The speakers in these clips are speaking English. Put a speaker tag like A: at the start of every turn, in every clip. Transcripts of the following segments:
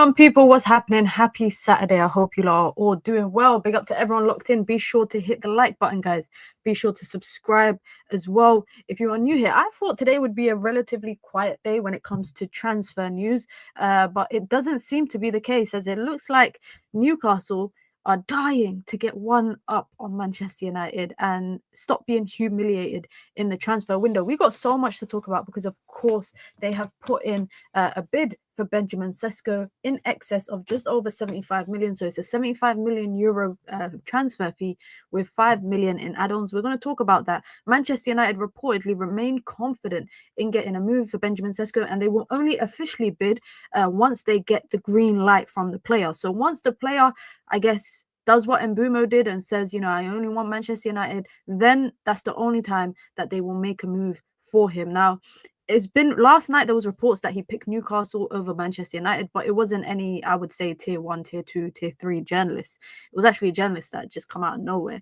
A: on, people? What's happening? Happy Saturday. I hope you are all doing well. Big up to everyone locked in. Be sure to hit the like button, guys. Be sure to subscribe as well if you are new here. I thought today would be a relatively quiet day when it comes to transfer news, but it doesn't seem to be the case, as it looks like Newcastle are dying to get one up on Manchester United and stop being humiliated in the transfer window. We got so much to talk about because, of course, they have put in a bid for Benjamin Cesco in excess of just over 75 million. So it's a 75 million euro transfer fee with 5 million in add-ons. We're going to talk about that. Manchester United reportedly remain confident in getting a move for Benjamin Cesco, and they will only officially bid once they get the green light from the player. So once the player, I guess, does what Mbumo did and says, I only want Manchester United, then that's the only time that they will make a move for him. Now, it's been last night there was reports that he picked Newcastle over Manchester United, but it wasn't any, I would say, tier 1, tier 2, tier 3 journalists. It was actually journalists that just come out of nowhere.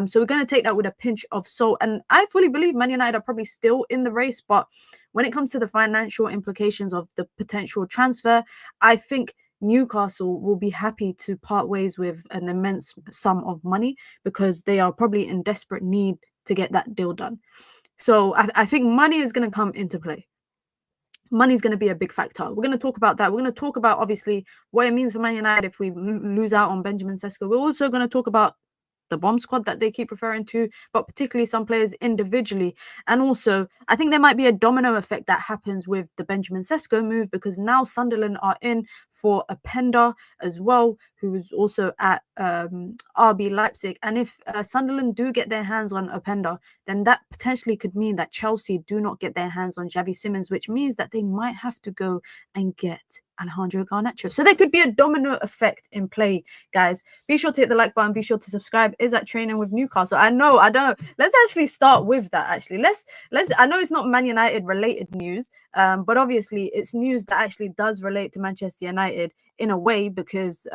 A: So we're going to take that with a pinch of salt. And I fully believe Man United are probably still in the race, but when it comes to the financial implications of the potential transfer, I think Newcastle will be happy to part ways with an immense sum of money because they are probably in desperate need to get that deal done. So I think money is going to come into play. Money is going to be a big factor. We're going to talk about that. We're going to talk about, obviously, what it means for Man United if we lose out on Benjamin Cesco. We're also going to talk about the bomb squad that they keep referring to, but particularly some players individually. And also, I think there might be a domino effect that happens with the Benjamin Cesco move because now Sunderland are in for a Pender as well, who is also at RB Leipzig. And if Sunderland do get their hands on Openda, then that potentially could mean that Chelsea do not get their hands on Xavi Simons, which means that they might have to go and get Alejandro Garnacho. So there could be a domino effect in play, guys. Be sure to hit the like button. Be sure to subscribe. Is that training with Newcastle? I don't know. Let's actually start with that. Actually, let's. I know it's not Man United related news, but obviously it's news that actually does relate to Manchester United in a way because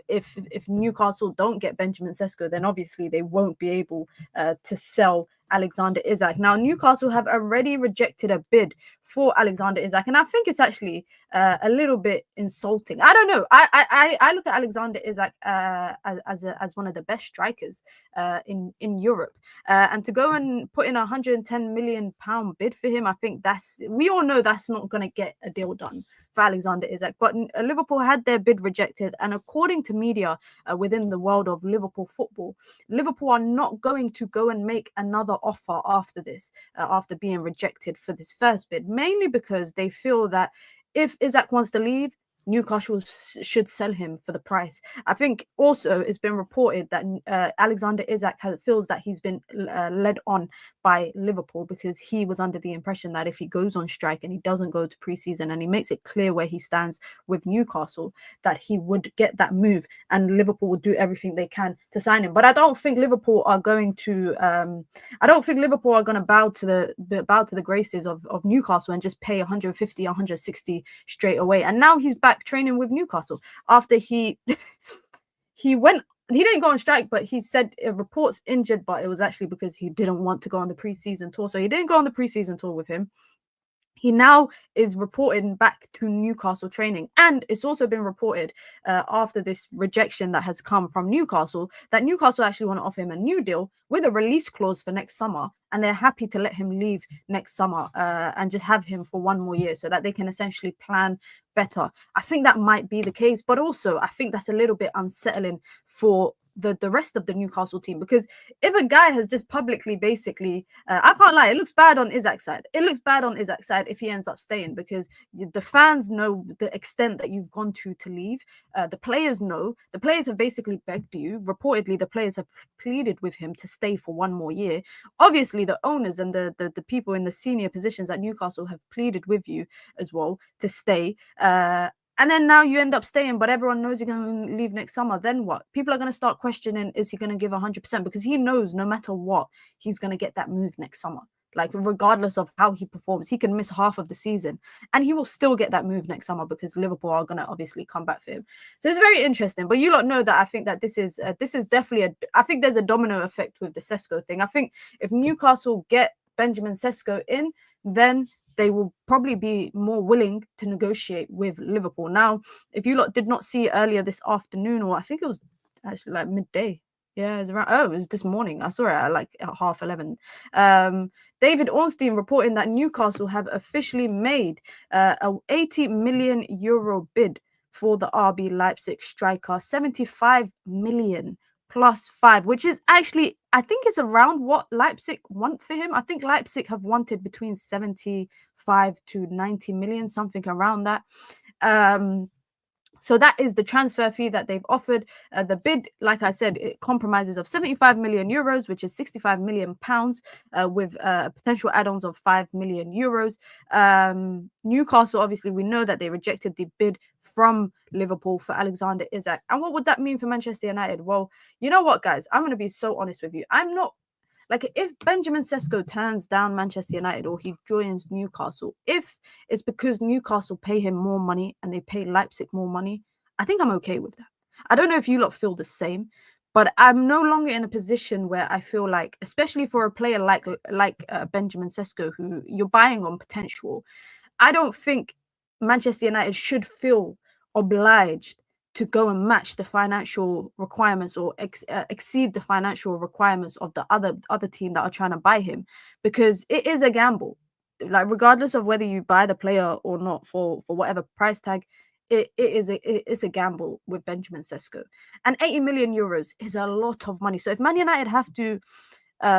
A: if Newcastle don't get Benjamin Cesco, then obviously they won't be able to sell Alexander Isak. Now, Newcastle have already rejected a bid for Alexander Isak, and I think it's actually a little bit insulting. I don't know. I look at Alexander Isak as one of the best strikers in Europe, and to go and put in £110 million bid for him, I think we all know that's not going to get a deal done for Alexander Isak. But Liverpool had their bid rejected, and according to media within the world of Liverpool football, Liverpool are not going to go and make another offer after this, after being rejected for this first bid, mainly because they feel that if Isak wants to leave, Newcastle should sell him for the price. I think also it's been reported that Alexander Isak feels that he's been led on by Liverpool because he was under the impression that if he goes on strike and he doesn't go to preseason and he makes it clear where he stands with Newcastle, that he would get that move and Liverpool would do everything they can to sign him. But I don't think Liverpool are going to. I don't think Liverpool are going to bow to the graces of Newcastle and just pay 150, 160 straight away. And now he's back training with Newcastle after he didn't go on strike, but he said reports injured, but it was actually because he didn't want to go on the preseason tour. So he didn't go on the preseason tour with him. He now is reporting back to Newcastle training. And it's also been reported after this rejection that has come from Newcastle that Newcastle actually want to offer him a new deal with a release clause for next summer. And they're happy to let him leave next summer and just have him for one more year so that they can essentially plan better. I think that might be the case. But also, I think that's a little bit unsettling for the rest of the Newcastle team, because if a guy has just publicly basically I can't lie, it looks bad on Isak's side. It looks bad on Isak's side if he ends up staying, because the fans know the extent that you've gone to leave. The players know. The players have basically begged you. Reportedly, the players have pleaded with him to stay for one more year. Obviously, the owners and the people in the senior positions at Newcastle have pleaded with you as well to stay. And then now you end up staying, but everyone knows you're going to leave next summer. Then what? People are going to start questioning, is he going to give 100%? Because he knows no matter what, he's going to get that move next summer. Like, regardless of how he performs, he can miss half of the season and he will still get that move next summer because Liverpool are going to obviously come back for him. So it's very interesting. But you lot know that I think that this is definitely I think there's a domino effect with the Cesco thing. I think if Newcastle get Benjamin Cesco in, then they will probably be more willing to negotiate with Liverpool. Now, if you lot did not see earlier this afternoon, or I think it was actually like midday. Yeah, it was around. Oh, it was this morning. I saw it at like at 11:30. David Ornstein reporting that Newcastle have officially made a 80 million euro bid for the RB Leipzig striker, 75 million plus 5, which is actually, I think it's around what Leipzig want for him. I think Leipzig have wanted between 75 to 90 million, something around that. So that is the transfer fee that they've offered. The bid, like I said, it compromises of 75 million euros, which is 65 million pounds, with potential add-ons of 5 million euros. Newcastle, obviously, we know that they rejected the bid from Liverpool for Alexander Isak. And what would that mean for Manchester United? Well, you know what, guys? I'm going to be so honest with you. I'm not like, if Benjamin Cesco turns down Manchester United or he joins Newcastle, if it's because Newcastle pay him more money and they pay Leipzig more money, I think I'm okay with that. I don't know if you lot feel the same, but I'm no longer in a position where I feel like, especially for a player like Benjamin Cesco, who you're buying on potential, I don't think Manchester United should feel obliged to go and match the financial requirements or exceed the financial requirements of the other team that are trying to buy him, because it is a gamble. Like, regardless of whether you buy the player or not for whatever price tag, it's a gamble with Benjamin Cesco. And 80 million euros is a lot of money. So if Man United have to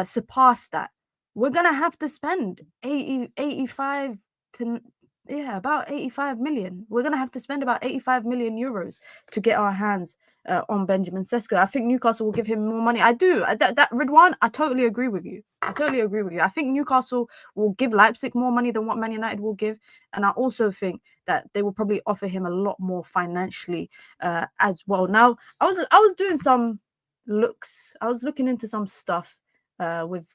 A: surpass that, we're gonna have to spend 85 to about 85 million. We're going to have to spend about 85 million euros to get our hands on Benjamin Cesco. I think Newcastle will give him more money. I do. That Ridwan, I totally agree with you. I think Newcastle will give Leipzig more money than what Man United will give. And I also think that they will probably offer him a lot more financially as well. Now, I was doing some looks. I was looking into some stuff with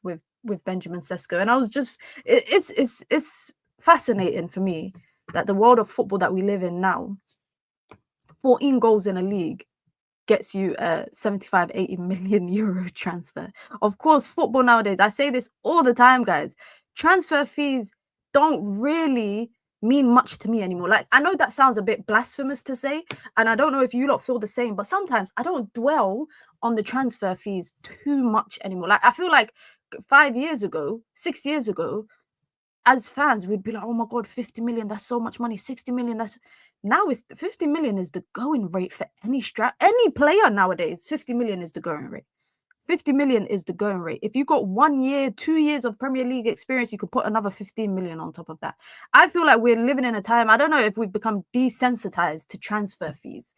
A: Benjamin Cesco, and I was just it's fascinating for me that the world of football that we live in now, 14 goals in a league gets you a 75, 80 million euro transfer. Of course, football nowadays, I say this all the time, guys, transfer fees don't really mean much to me anymore. Like, I know that sounds a bit blasphemous to say, and I don't know if you lot feel the same, but sometimes I don't dwell on the transfer fees too much anymore. Like, I feel like 5 years ago, 6 years ago, as fans, we'd be like, oh my God, 50 million, that's so much money. 60 million, that's... Now it's 50 million is the going rate for any player nowadays. 50 million is the going rate. 50 million is the going rate. If you got 1 year, 2 years of Premier League experience, you could put another 15 million on top of that. I feel like we're living in a time, I don't know if we've become desensitized to transfer fees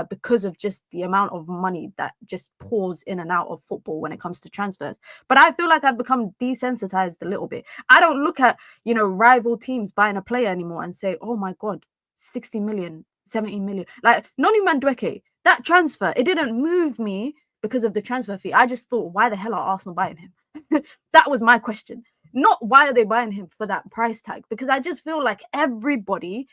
A: because of just the amount of money that just pours in and out of football when it comes to transfers. But I feel like I've become desensitized a little bit. I don't look at, rival teams buying a player anymore and say, oh my God, 60 million, 70 million. Like, Noni Madueke, that transfer, it didn't move me because of the transfer fee. I just thought, why the hell are Arsenal buying him? That was my question. Not why are they buying him for that price tag? Because I just feel like everybody,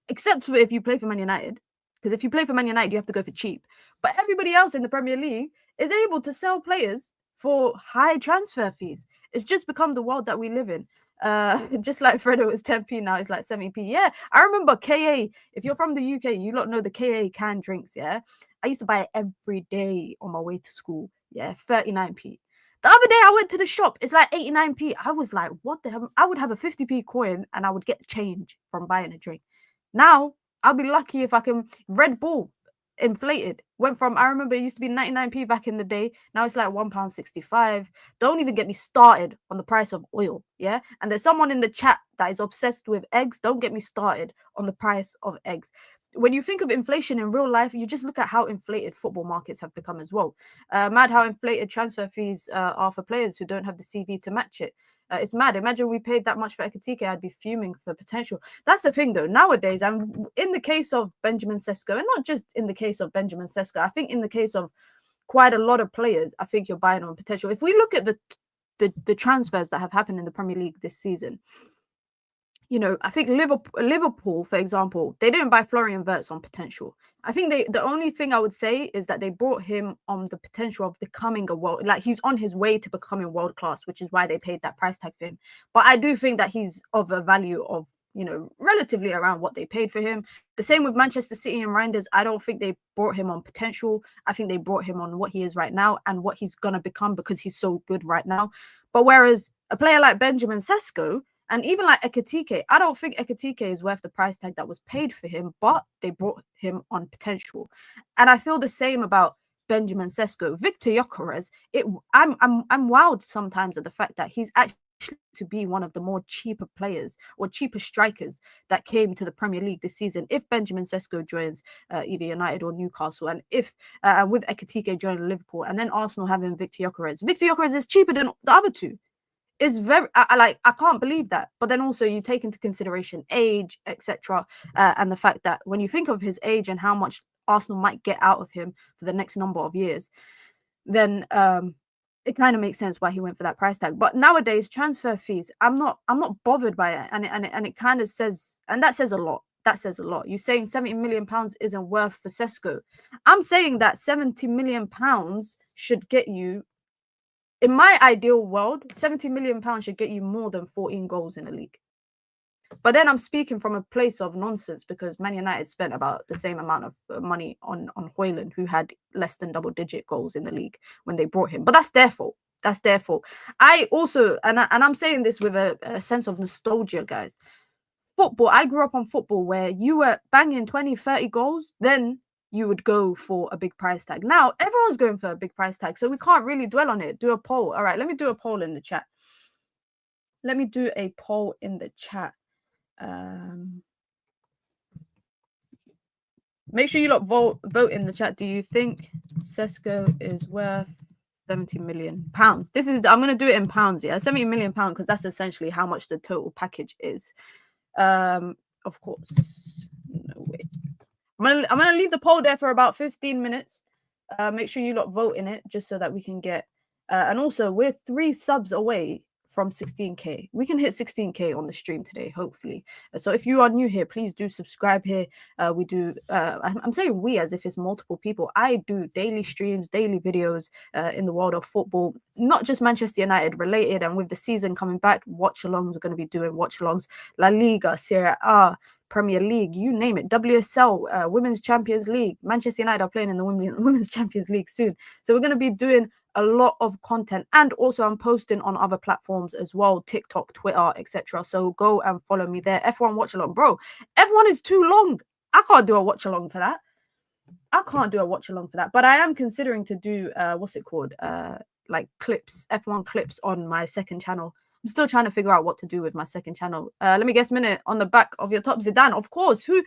A: except for if you play for Man United, because if you play for Man United, you have to go for cheap. But everybody else in the Premier League is able to sell players for high transfer fees. It's just become the world that we live in. Just like Fredo was 10p, now it's like 70p. Yeah, I remember KA. If you're from the UK, you lot know the KA canned drinks. Yeah, I used to buy it every day on my way to school. Yeah, 39p. The other day I went to the shop, it's like 89p. I was like, what the hell? I would have a 50p coin and I would get change from buying a drink. Now I'll be lucky if I can. Red Bull inflated, went from, I remember it used to be 99p back in the day, now it's like £1.65. Don't even get me started on the price of oil. Yeah, and there's someone in the chat that is obsessed with eggs. Don't get me started on the price of eggs. When you think of inflation in real life, you just look at how inflated football markets have become as well. Mad how inflated transfer fees are for players who don't have the CV to match it. It's mad. Imagine we paid that much for Ekitike. I'd be fuming for potential. That's the thing, though. Nowadays, I'm in the case of Benjamin Cesco, and not just in the case of Benjamin Cesco. I think in the case of quite a lot of players, I think you're buying on potential. If we look at the transfers that have happened in the Premier League this season, you know, I think Liverpool, for example, they didn't buy Florian Wirtz on potential. I think the only thing I would say is that they brought him on the potential of becoming a world, like he's on his way to becoming world class, which is why they paid that price tag for him. But I do think that he's of a value of, you know, relatively around what they paid for him. The same with Manchester City and Reinders. I don't think they brought him on potential. I think they brought him on what he is right now and what he's gonna become because he's so good right now. But whereas a player like Benjamin Sesko, and even like Ekitike, I don't think Ekitike is worth the price tag that was paid for him, but they brought him on potential. And I feel the same about Benjamin Sesko. Victor Gyökeres, I'm wowed sometimes at the fact that he's actually to be one of the more cheaper players or cheaper strikers that came to the Premier League this season. If Benjamin Sesko joins either United or Newcastle, and if with Ekitike joining Liverpool, and then Arsenal having Victor Gyökeres is cheaper than the other two. It's very I can't believe that. But then also you take into consideration age, etc., and the fact that when you think of his age and how much Arsenal might get out of him for the next number of years, then it kind of makes sense why he went for that price tag. But nowadays, transfer fees, I'm not bothered by it, and it kind of says, and that says a lot. That says a lot. You're saying £70 million isn't worth for Cesco. I'm saying that £70 million should get you, in my ideal world, £70 million should get you more than 14 goals in a league. But then I'm speaking from a place of nonsense because Man United spent about the same amount of money on Haaland, who had less than double-digit goals in the league when they brought him. But that's their fault. That's their fault. I also, and I'm saying this with a sense of nostalgia, guys. Football, I grew up on football where you were banging 20, 30 goals, then you would go for a big price tag. Now, everyone's going for a big price tag, so we can't really dwell on it. Do a poll. All right, let me do a poll in the chat. Let me do a poll in the chat. Make sure you lot vote in the chat. Do you think Cesco is worth £70 million? This is, I'm going to do it in pounds, yeah? £70 million, because that's essentially how much the total package is. Of course. No, wait. I'm gonna leave the poll there for about 15 minutes. Make sure you lot vote in it just so that we can get and also we're 3 subs away from 16k. We can hit 16k on the stream today, hopefully. So if you are new here, please do subscribe here. We do I'm saying we as if it's multiple people. I do daily streams, daily videos in the world of football, not just Manchester United related, and with the season coming back, watch alongs. We're going to be doing watch alongs, La Liga, Serie A, Premier League, you name it, WSL, Women's Champions League. Manchester United are playing in the Women's Champions League soon. So we're going to be doing a lot of content, and also I'm posting on other platforms as well, TikTok, Twitter, etc. So go and follow me there. F1 watch along, bro. F1 is too long. I can't do a watch along for that. But I am considering to do what's it called? Like clips, F1 clips on my second channel. I'm still trying to figure out what to do with my second channel. Let me guess, minute on the back of your top, Zidane. Of course. Who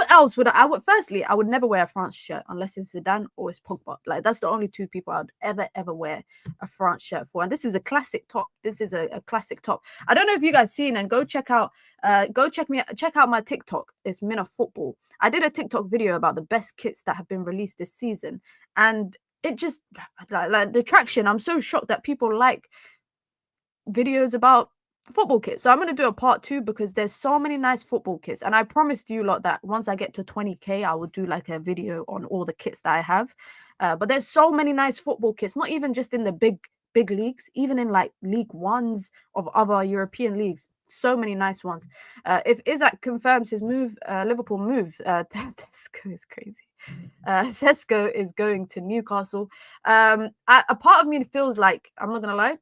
A: else would I would? Firstly, I would never wear a France shirt unless it's Zidane or it's Pogba. Like that's the only 2 people I'd ever wear a France shirt for. And this is a classic top. This is a classic top. I don't know if you guys seen, and go check out my TikTok. It's Mina Football. I did a TikTok video about the best kits that have been released this season, and it just like the traction. I'm so shocked that people like videos about football kits. So I'm going to do a part 2 because there's so many nice football kits, and I promised you lot that once I get to 20k I will do like a video on all the kits that I have. But there's so many nice football kits, not even just in the big leagues, even in like League Ones of other European leagues. So many nice ones. If Isak confirms his move, Liverpool move, Cesco is crazy. Cesco is going to Newcastle. A part of me feels like, I'm not gonna lie,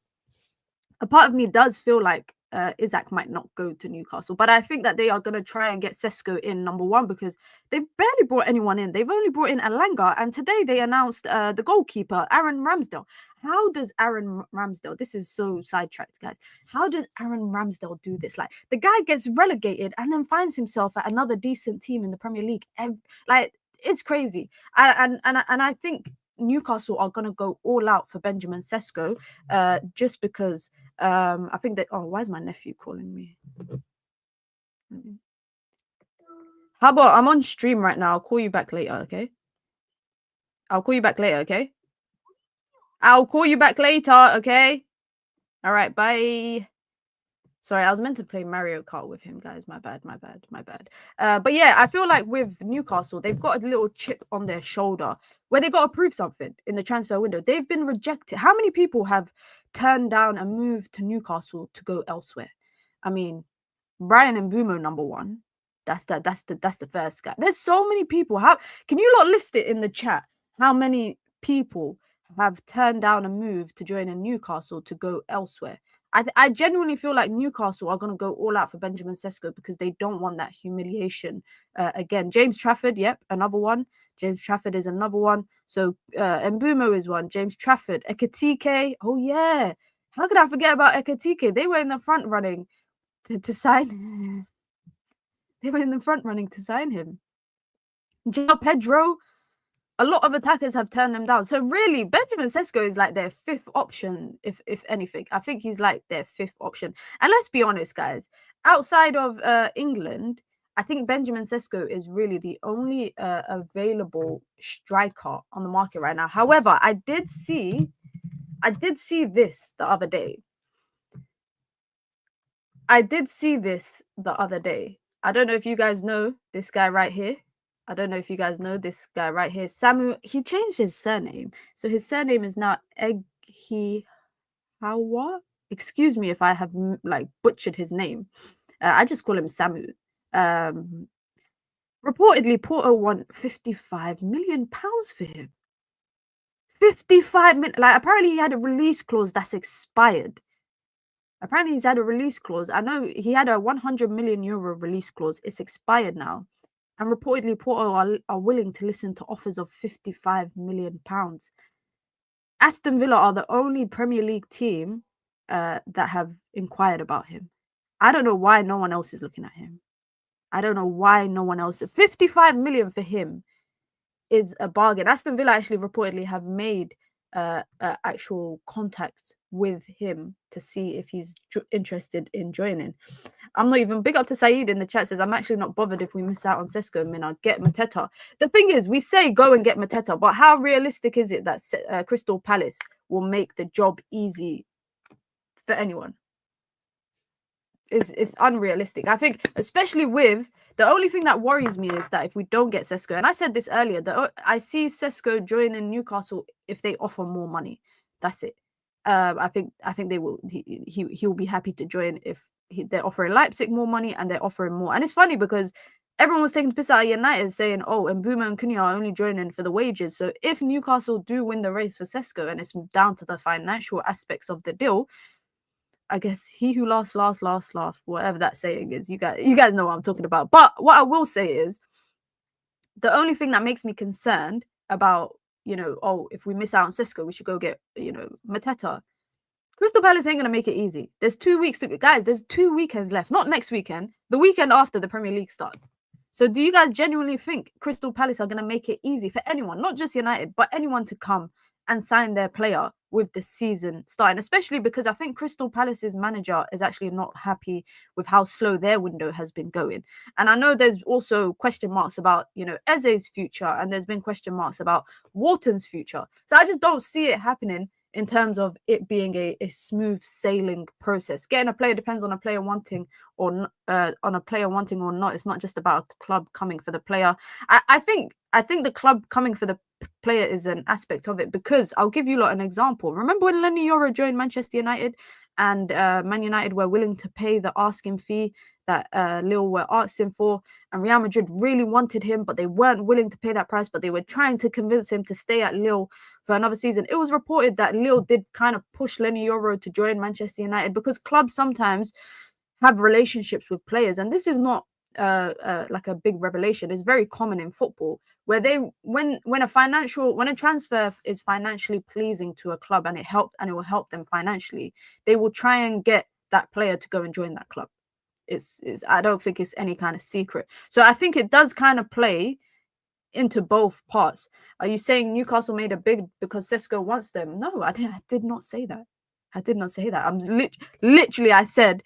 A: a part of me does feel like Isak might not go to Newcastle, but I think that they are going to try and get Cesco in, number one, because they've barely brought anyone in. They've only brought in Alanga, and today they announced the goalkeeper, Aaron Ramsdale. How does Aaron Ramsdale, this is so sidetracked, guys, how does Aaron Ramsdale do this? Like, the guy gets relegated and then finds himself at another decent team in the Premier League. Like, it's crazy. And I think Newcastle are going to go all out for Benjamin Cesco, just because I think that, oh, why is my nephew calling me? How about I'm on stream right now? I'll call you back later, okay? I'll call you back later, okay? I'll call you back later, okay? All right, bye. Sorry, I was meant to play Mario Kart with him, guys. My bad. But yeah, I feel like with Newcastle, they've got a little chip on their shoulder where they got to prove something in the transfer window. They've been rejected. How many people have turned down a move to Newcastle to go elsewhere? I mean, Brian Mbeumo, number one. That's the first guy. There's so many people. How can you not list it in the chat? How many people have turned down a move to join a Newcastle to go elsewhere? I genuinely feel like Newcastle are going to go all out for Benjamin Cesco because they don't want that humiliation again. James Trafford, yep, another one. James Trafford is another one. So Mbeumo is one. James Trafford. Ekitike. Oh, yeah. How could I forget about Ekitike? They were in the front running to sign. They were in the front running to sign him. João Pedro. A lot of attackers have turned them down. So really, Benjamin Cesco is like their fifth option, if anything. I think he's like their fifth option. And let's be honest, guys. Outside of England, I think Benjamin Cesco is really the only available striker on the market right now. However, I did see this the other day. I don't know if you guys know this guy right here. Samu, he changed his surname. So his surname is now Eghihawa. Excuse me if I have like butchered his name. I just call him Samu. Reportedly, Porto want £55 million for him. 55 million. Like, apparently he had a release clause that's expired. Apparently he's had a release clause. I know he had a 100 million euro release clause. It's expired now. And reportedly, Porto are willing to listen to offers of £55 million. Aston Villa are the only Premier League team that have inquired about him. I don't know why no one else is looking at him. 55 million for him is a bargain. Aston Villa actually reportedly have made actual contact with him to see if he's interested in joining. I'm not even big up to Saeed in the chat says I'm actually not bothered if we miss out on Cesco and Mina. Get Mateta. The thing is, we say go and get Mateta, but how realistic is it that Crystal Palace will make the job easy for anyone? It's unrealistic. I think, especially with the only thing that worries me is that if we don't get Cesco, and I said this earlier, that I see Cesco joining Newcastle if they offer more money. That's it. I think they will. He will be happy to join if they're offering Leipzig more money and they're offering more. And it's funny because everyone was taking the piss out of United saying, "Oh, Mbeumo and Cunha are only joining for the wages." So if Newcastle do win the race for Cesco, and it's down to the financial aspects of the deal, I guess he who laughs, whatever that saying is. You guys know what I'm talking about. But what I will say is, the only thing that makes me concerned about, if we miss out on Cesco, we should go get, Mateta. Crystal Palace ain't going to make it easy. There's 2 weeks guys, there's 2 weekends left. Not next weekend, the weekend after the Premier League starts. So do you guys genuinely think Crystal Palace are going to make it easy for anyone, not just United, but anyone to come and sign their player with the season starting, especially because I think Crystal Palace's manager is actually not happy with how slow their window has been going. And I know there's also question marks about, Eze's future, and there's been question marks about Wharton's future. So I just don't see it happening in terms of it being a smooth sailing process. Getting a player depends on a player wanting or not. It's not just about a club coming for the player. I think the club coming for the player is an aspect of it, because I'll give you an example. Remember when Lenny Yoro joined Manchester United and Man United were willing to pay the asking fee that Lille were asking for, and Real Madrid really wanted him, but they weren't willing to pay that price, but they were trying to convince him to stay at Lille for another season. It was reported that Lille did kind of push Lenny Yoro to join Manchester United, because clubs sometimes have relationships with players, and this is not like a big revelation. It's very common in football where when a transfer is financially pleasing to a club and it will help them financially, they will try and get that player to go and join that club. I don't think it's any kind of secret. So I think it does kind of play into both parts. Are you saying Newcastle made a bid because Cesco wants them? No, I did not say that. I'm literally I said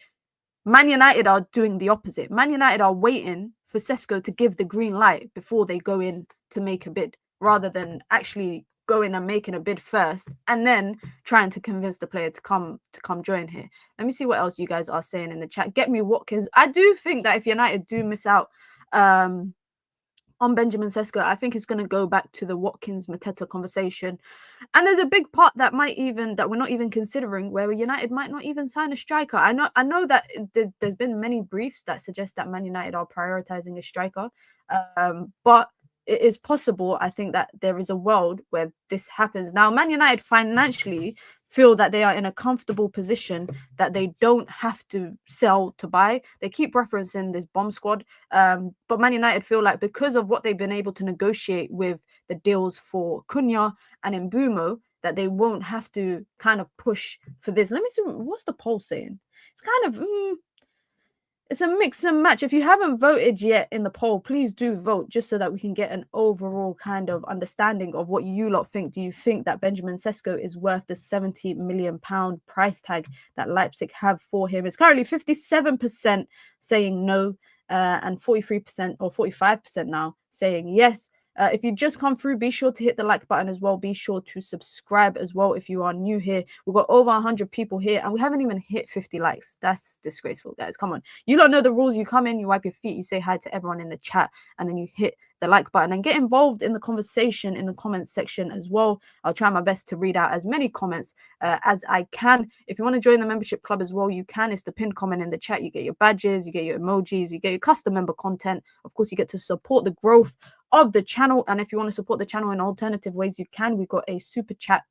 A: Man United are doing the opposite. Man United are waiting for Cesco to give the green light before they go in to make a bid, rather than actually going and making a bid first and then trying to convince the player to come join here. Let me see what else you guys are saying in the chat. Get me Watkins. I do think that if United do miss out on Benjamin Cesco, I think it's going to go back to the Watkins-Mateta conversation. And there's a big part that we're not even considering, where United might not even sign a striker. I know that there's been many briefs that suggest that Man United are prioritizing a striker, but it is possible, I think, that there is a world where this happens. Now, Man United financially feel that they are in a comfortable position, that they don't have to sell to buy. They keep referencing this bomb squad, but Man United feel like because of what they've been able to negotiate with the deals for Cunha and Mbumo, that they won't have to kind of push for this. Let me see, what's the poll saying? It's kind of... it's a mix and match. If you haven't voted yet in the poll, please do vote, just so that we can get an overall kind of understanding of what you lot think. Do you think that Benjamin Cesco is worth the £70 million price tag that Leipzig have for him? It's currently 57% saying no, and 43% or 45% now saying yes. If you just come through, be sure to hit the like button as well. Be sure to subscribe as well if you are new here. We've got over 100 people here and we haven't even hit 50 likes. That's disgraceful, guys. Come on. You don't know the rules. You come in, you wipe your feet, you say hi to everyone in the chat, and then you hit the like button and get involved in the conversation in the comments section as well. I'll try my best to read out as many comments as I can. If you want to join the membership club as well, you can. It's the pinned comment in the chat. You get your badges, you get your emojis, you get your custom member content. Of course, you get to support the growth of the channel. And if you want to support the channel in alternative ways, you can. We've got a super chat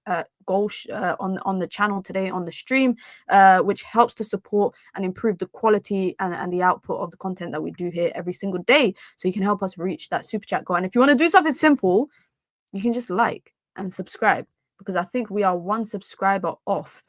A: goal on the channel today on the stream, which helps to support and improve the quality and the output of the content that we do here every single day. So you can help us reach that super chat goal. And if you want to do something simple, you can just like and subscribe, because I think we are one subscriber off.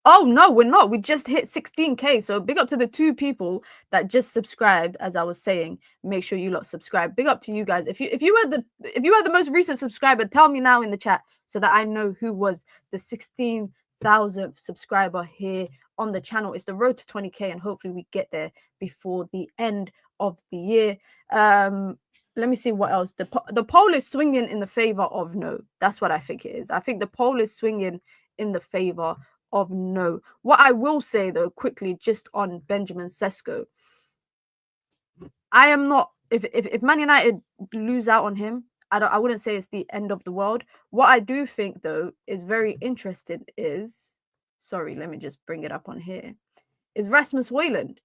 A: Oh, no, we're not. We just hit 16K. So big up to the 2 people that just subscribed. As I was saying, make sure you lot subscribe. Big up to you guys. If you were the most recent subscriber, tell me now in the chat so that I know who was the 16,000th subscriber here on the channel. It's the road to 20K, and hopefully we get there before the end of the year. Let me see what else. The poll is swinging in the favor of no. That's what I think it is. I think the poll is swinging in the favor of no. What I will say, though, quickly, just on Benjamin Cesco, I am not... If Man United lose out on him, I wouldn't say it's the end of the world. What I do think, though, is very interesting is... Sorry, let me just bring it up on here. Is Rasmus Haaland.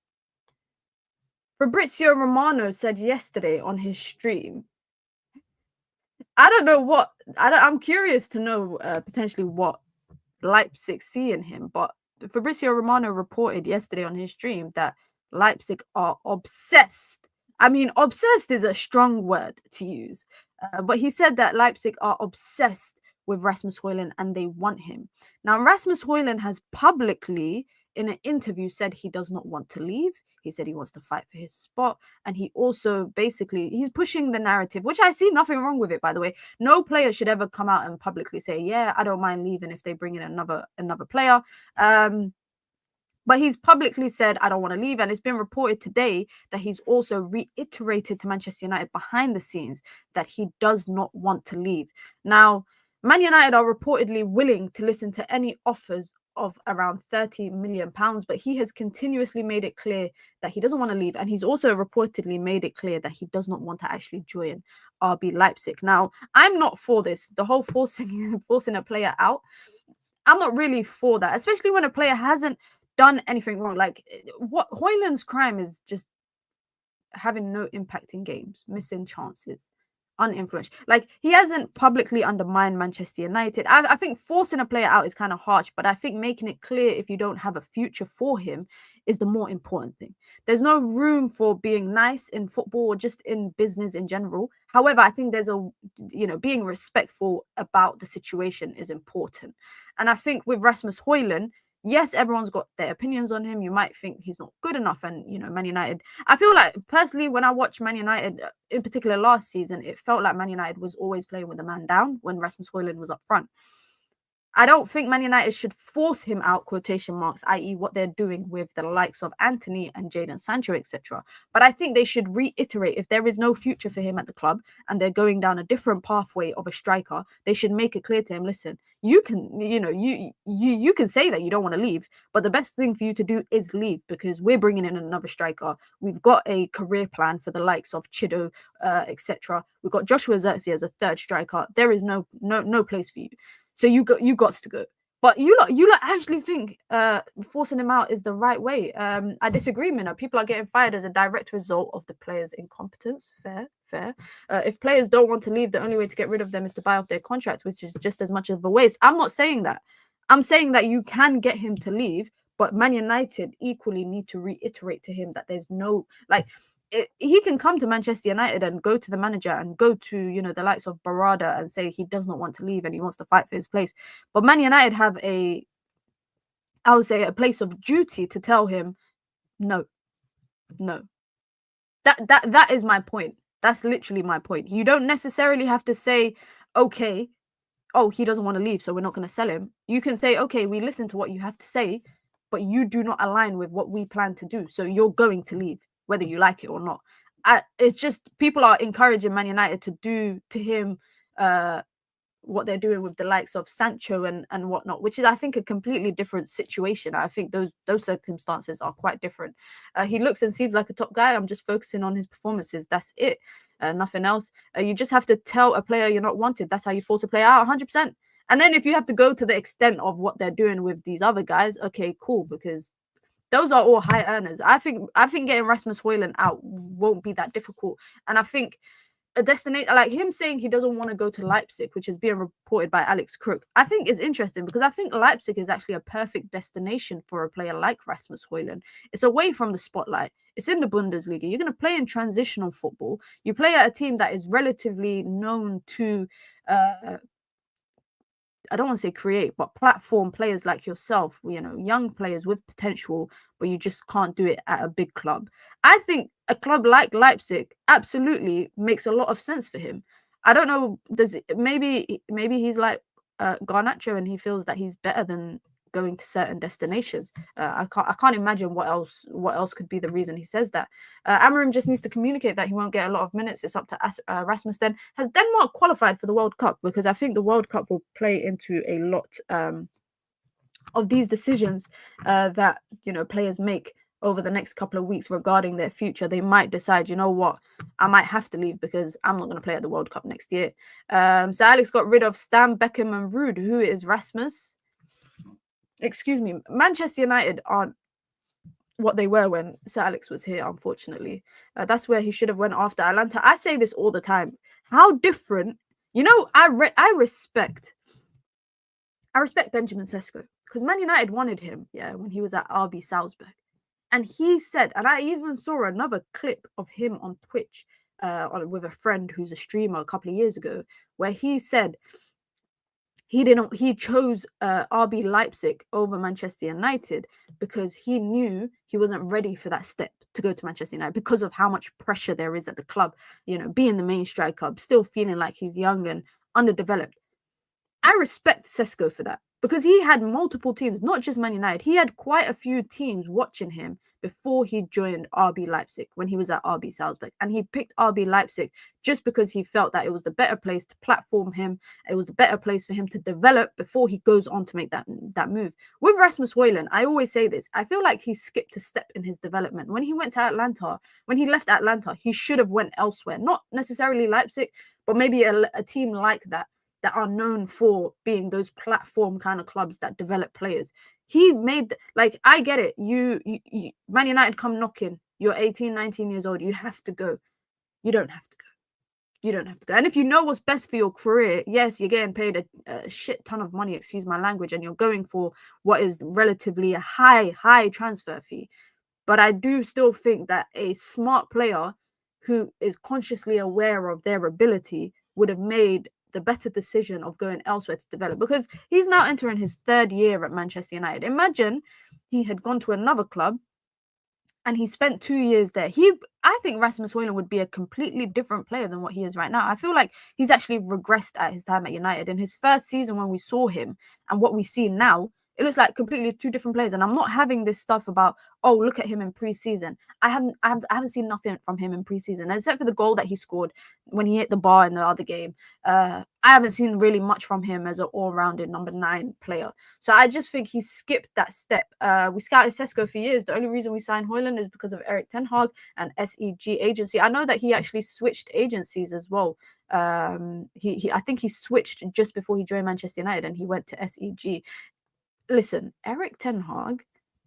A: Fabrizio Romano said yesterday on his stream, I don't know what... I'm curious to know potentially what Leipzig see in him, but Fabrizio Romano reported yesterday on his stream that Leipzig are obsessed. I mean, obsessed is a strong word to use, but he said that Leipzig are obsessed with Rasmus Haaland and they want him. Now, Rasmus Haaland has publicly, in an interview, said he does not want to leave. He said he wants to fight for his spot. And he also basically, he's pushing the narrative, which I see nothing wrong with it, by the way. No player should ever come out and publicly say, yeah, I don't mind leaving if they bring in another player. But he's publicly said, I don't want to leave. And it's been reported today that he's also reiterated to Manchester United behind the scenes that he does not want to leave. Now, Man United are reportedly willing to listen to any offers of around £30 million, but he has continuously made it clear that he doesn't want to leave. And he's also reportedly made it clear that he does not want to actually join RB Leipzig. Now, I'm not for this, the whole forcing a player out. I'm not really for that, especially when a player hasn't done anything wrong. Like, what Haaland's crime is just having no impact in games, missing chances, uninfluenced. Like, he hasn't publicly undermined Manchester United. I think forcing a player out is kind of harsh, but I think making it clear if you don't have a future for him is the more important thing. There's no room for being nice in football or just in business in general. However, I think there's being respectful about the situation is important. And I think with Rasmus Haaland, yes, everyone's got their opinions on him. You might think he's not good enough. And, Man United, I feel like personally, when I watched Man United, in particular last season, it felt like Man United was always playing with a man down when Rasmus Haaland was up front. I don't think Man United should force him out, quotation marks, i.e. what they're doing with the likes of Anthony and Jadon Sancho, etc. But I think they should reiterate, if there is no future for him at the club and they're going down a different pathway of a striker, they should make it clear to him, listen, you can, you can say that you don't want to leave, but the best thing for you to do is leave, because we're bringing in another striker. We've got a career plan for the likes of Chido, etc. We've got Joshua Zirkzee as a third striker. There is no place for you. So you got to go. But you lot actually think forcing him out is the right way. I disagree, man. People are getting fired as a direct result of the players' incompetence. Fair. If players don't want to leave, the only way to get rid of them is to buy off their contract, which is just as much of a waste. I'm not saying that. I'm saying that you can get him to leave, but Man United equally need to reiterate to him that there's no, like, he can come to Manchester United and go to the manager and go to, the likes of Barada and say he does not want to leave and he wants to fight for his place. But Man United have I would say, a place of duty to tell him, no. That is my point. That's literally my point. You don't necessarily have to say, okay, oh, he doesn't want to leave, so we're not going to sell him. You can say, okay, we listen to what you have to say, but you do not align with what we plan to do. So you're going to leave, whether you like it or not. It's just people are encouraging Man United to do to him what they're doing with the likes of Sancho and whatnot, which is, I think, a completely different situation. I think those circumstances are quite different. He looks and seems like a top guy. I'm just focusing on his performances. That's it. Nothing else. You just have to tell a player you're not wanted. That's how you force a player out, 100%. And then if you have to go to the extent of what they're doing with these other guys, okay, cool, because those are all high earners. I think getting Rasmus Haaland out won't be that difficult. And I think a destination like him saying he doesn't want to go to Leipzig, which is being reported by Alex Crook, I think is interesting, because I think Leipzig is actually a perfect destination for a player like Rasmus Haaland. It's away from the spotlight. It's in the Bundesliga. You're going to play in transitional football. You play at a team that is relatively known to I don't want to say create, but platform players like yourself, young players with potential, but you just can't do it at a big club. I think a club like Leipzig absolutely makes a lot of sense for him. I don't know, maybe he's like Garnacho and he feels that he's better than going to certain destinations. I can't imagine what else could be the reason he says that. Amorim just needs to communicate that he won't get a lot of minutes. It's up to Rasmus. Then has Denmark qualified for the World Cup? Because I think the World Cup will play into a lot of these decisions that players make over the next couple of weeks regarding their future. They might decide, you know what, I might have to leave because I'm not going to play at the World Cup next year. So Alex got rid of Stam, Beckham and Ruud. Who is Rasmus? Excuse me, Manchester United aren't what they were when Sir Alex was here, unfortunately. That's where he should have went after Atlanta. I say this all the time. How different, I respect Benjamin Cesco, because Man United wanted him, when he was at RB Salzburg. And he said, and I even saw another clip of him on Twitch with a friend who's a streamer a couple of years ago, where he said he chose RB Leipzig over Manchester United because he knew he wasn't ready for that step to go to Manchester United because of how much pressure there is at the club, being the main striker, still feeling like he's young and underdeveloped. I respect Cesco for that, because he had multiple teams, not just Man United. He had quite a few teams watching him before he joined RB Leipzig when he was at RB Salzburg. And he picked RB Leipzig just because he felt that it was the better place to platform him. It was the better place for him to develop before he goes on to make that move. With Rasmus Haaland, I always say this, I feel like he skipped a step in his development. When he went to Atlanta, when he left Atlanta, he should have went elsewhere. Not necessarily Leipzig, but maybe a team like that are known for being those platform kind of clubs that develop players. He made, I get it. You Man United come knocking. You're 18, 19 years old. You have to go. You don't have to go. You don't have to go. And if you know what's best for your career, yes, you're getting paid a shit ton of money, excuse my language, and you're going for what is relatively a high transfer fee. But I do still think that a smart player who is consciously aware of their ability would have made the better decision of going elsewhere to develop, because he's now entering his third year at Manchester United. Imagine he had gone to another club and he spent 2 years there. I think Rasmus Haaland would be a completely different player than what he is right now. I feel like he's actually regressed at his time at United. In his first season when we saw him and what we see now, it looks like completely two different players. And I'm not having this stuff about, oh, look at him in preseason. I haven't seen nothing from him in preseason, except for the goal that he scored when he hit the bar in the other game. I haven't seen really much from him as an all-rounded number 9 player. So I just think he skipped that step. We scouted Cesco for years. The only reason we signed Haaland is because of Erik ten Hag and SEG agency. I know that he actually switched agencies as well. I think he switched just before he joined Manchester United and he went to SEG. Listen, Erik ten Hag,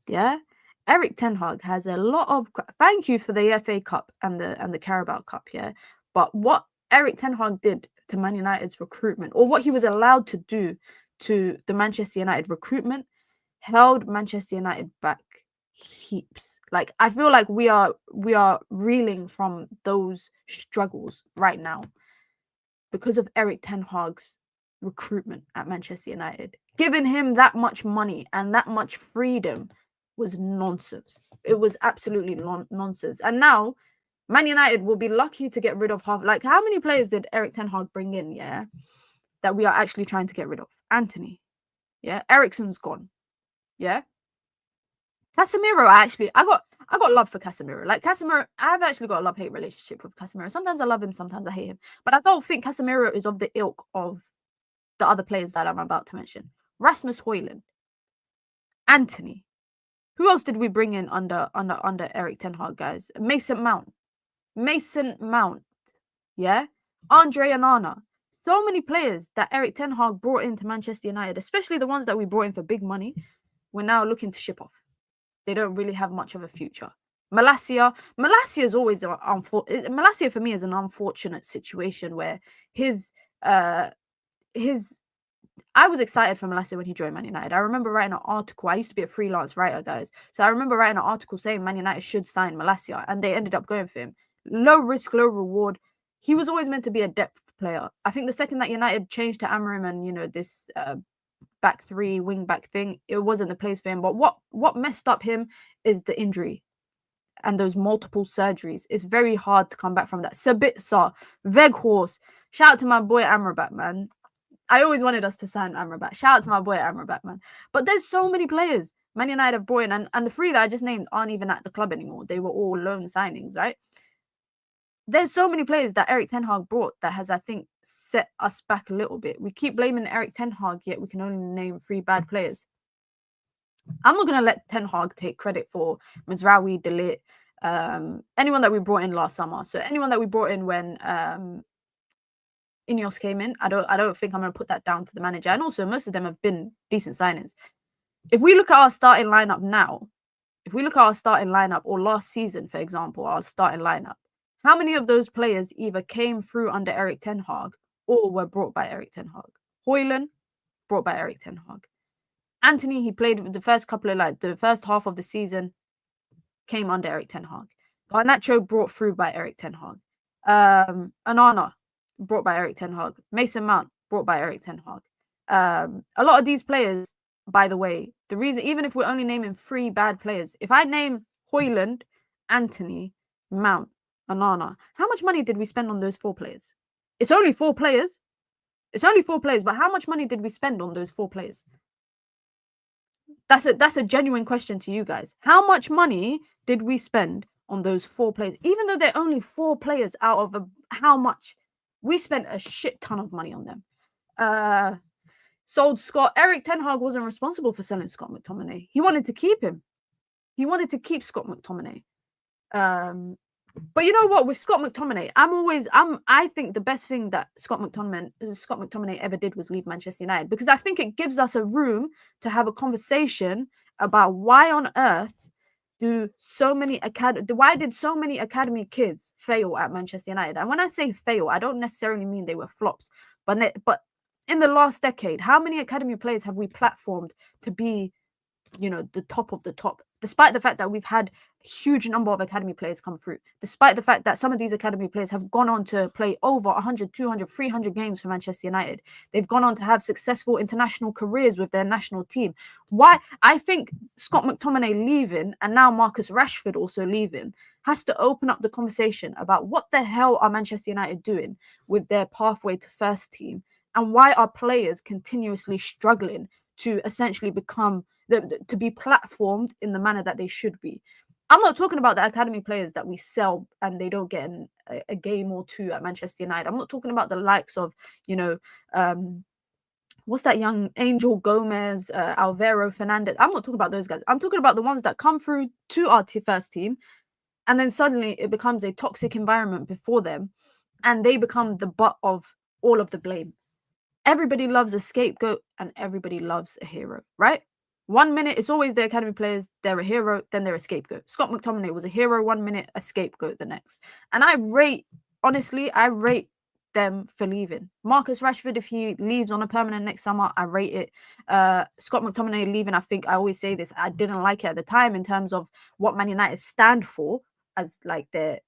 A: yeah, Erik ten Hag has a lot of. Thank you for the FA Cup and the Carabao Cup, yeah. But what Erik ten Hag did to Man United's recruitment, or what he was allowed to do to the Manchester United recruitment, held Manchester United back heaps. Like, I feel like we are reeling from those struggles right now because of Erik ten Hag's recruitment at Manchester United. Giving him that much money and that much freedom was nonsense. It was absolutely nonsense. And now Man United will be lucky to get rid of half. Like, how many players did Erik ten Hag bring in, yeah, that we are actually trying to get rid of? Anthony, yeah. Eriksen's gone, yeah. Casemiro, I got love for Casemiro. Like, Casemiro, I've actually got a love-hate relationship with Casemiro. Sometimes I love him, sometimes I hate him. But I don't think Casemiro is of the ilk of the other players that I'm about to mention. Rasmus Haaland, Anthony. Who else did we bring in under Erik ten Hag, guys? Mason Mount, yeah. Andre Anana. So many players that Erik ten Hag brought into Manchester United, especially the ones that we brought in for big money, we're now looking to ship off. They don't really have much of a future. Malacia is always Malacia for me is an unfortunate situation where his I was excited for Malacia when he joined Man United. I remember writing an article. I used to be a freelance writer, guys. So I remember writing an article saying Man United should sign Malacia, and they ended up going for him. Low risk, low reward. He was always meant to be a depth player. I think the second that United changed to Amorim and, this back 3 wing back thing, it wasn't the place for him. But what messed up him is the injury and those multiple surgeries. It's very hard to come back from that. Sabitzer, Weghorst. Shout out to my boy Amrabat, man. I always wanted us to sign Amrabat. Shout out to my boy Amrabat, man. But there's so many players Man United have brought in, and the 3 that I just named aren't even at the club anymore. They were all loan signings, right? There's so many players that Erik ten Hag brought that has, I think, set us back a little bit. We keep blaming Erik ten Hag, yet we can only name 3 bad players. I'm not going to let ten Hag take credit for Mazraoui, De Ligt, anyone that we brought in last summer. So anyone that we brought in when Ineos came in, I don't think I'm going to put that down to the manager. And also, most of them have been decent signings. If we look at our starting lineup now, or last season, for example, our starting lineup, how many of those players either came through under Erik ten Hag or were brought by Erik ten Hag? Haaland, brought by Erik ten Hag. Anthony, he played with the first half of the season, came under Erik ten Hag. Garnacho, brought through by Erik ten Hag. Anana, brought by Erik ten Hag. Mason Mount, brought by Erik ten Hag. A lot of these players, by the way, the reason, even if we're only naming 3 bad players, if I name Haaland, Anthony, Mount, Anana, how much money did we spend on those 4 players? It's only 4 players. But how much money did we spend on those 4 players? That's a genuine question to you guys. How much money did we spend on those 4 players? Even though they're only 4 players out of how much? We spent a shit ton of money on them. Sold Scott. Erik ten Hag wasn't responsible for selling Scott McTominay. He wanted to keep him. He wanted to keep Scott McTominay. But you know what? With Scott McTominay, I think the best thing that Scott McTominay ever did was leave Manchester United, because I think it gives us a room to have a conversation about why on earth why did so many academy kids fail at Manchester United? And when I say fail, I don't necessarily mean they were flops, but in the last decade, how many academy players have we platformed to be, the top of the top? despite the fact that we've had a huge number of academy players come through, despite the fact that some of these academy players have gone on to play over 100, 200, 300 games for Manchester United. They've gone on to have successful international careers with their national team. Why? I think Scott McTominay leaving and now Marcus Rashford also leaving has to open up the conversation about what the hell are Manchester United doing with their pathway to first team, and why are players continuously struggling to essentially become to be platformed in the manner that they should be. I'm not talking about the academy players that we sell and they don't get a game or two at Manchester United. I'm not talking about the likes of, what's that young Angel Gomez, Alvaro Fernandez. I'm not talking about those guys. I'm talking about the ones that come through to our first team, and then suddenly it becomes a toxic environment before them, and they become the butt of all of the blame. Everybody loves a scapegoat and everybody loves a hero, right? 1 minute, it's always the academy players, they're a hero, then they're a scapegoat. Scott McTominay was a hero 1 minute, a scapegoat the next. And I rate them for leaving. Marcus Rashford, if he leaves on a permanent next summer, I rate it. Scott McTominay leaving, I think I always say this, I didn't like it at the time in terms of what Man United stand for as like their,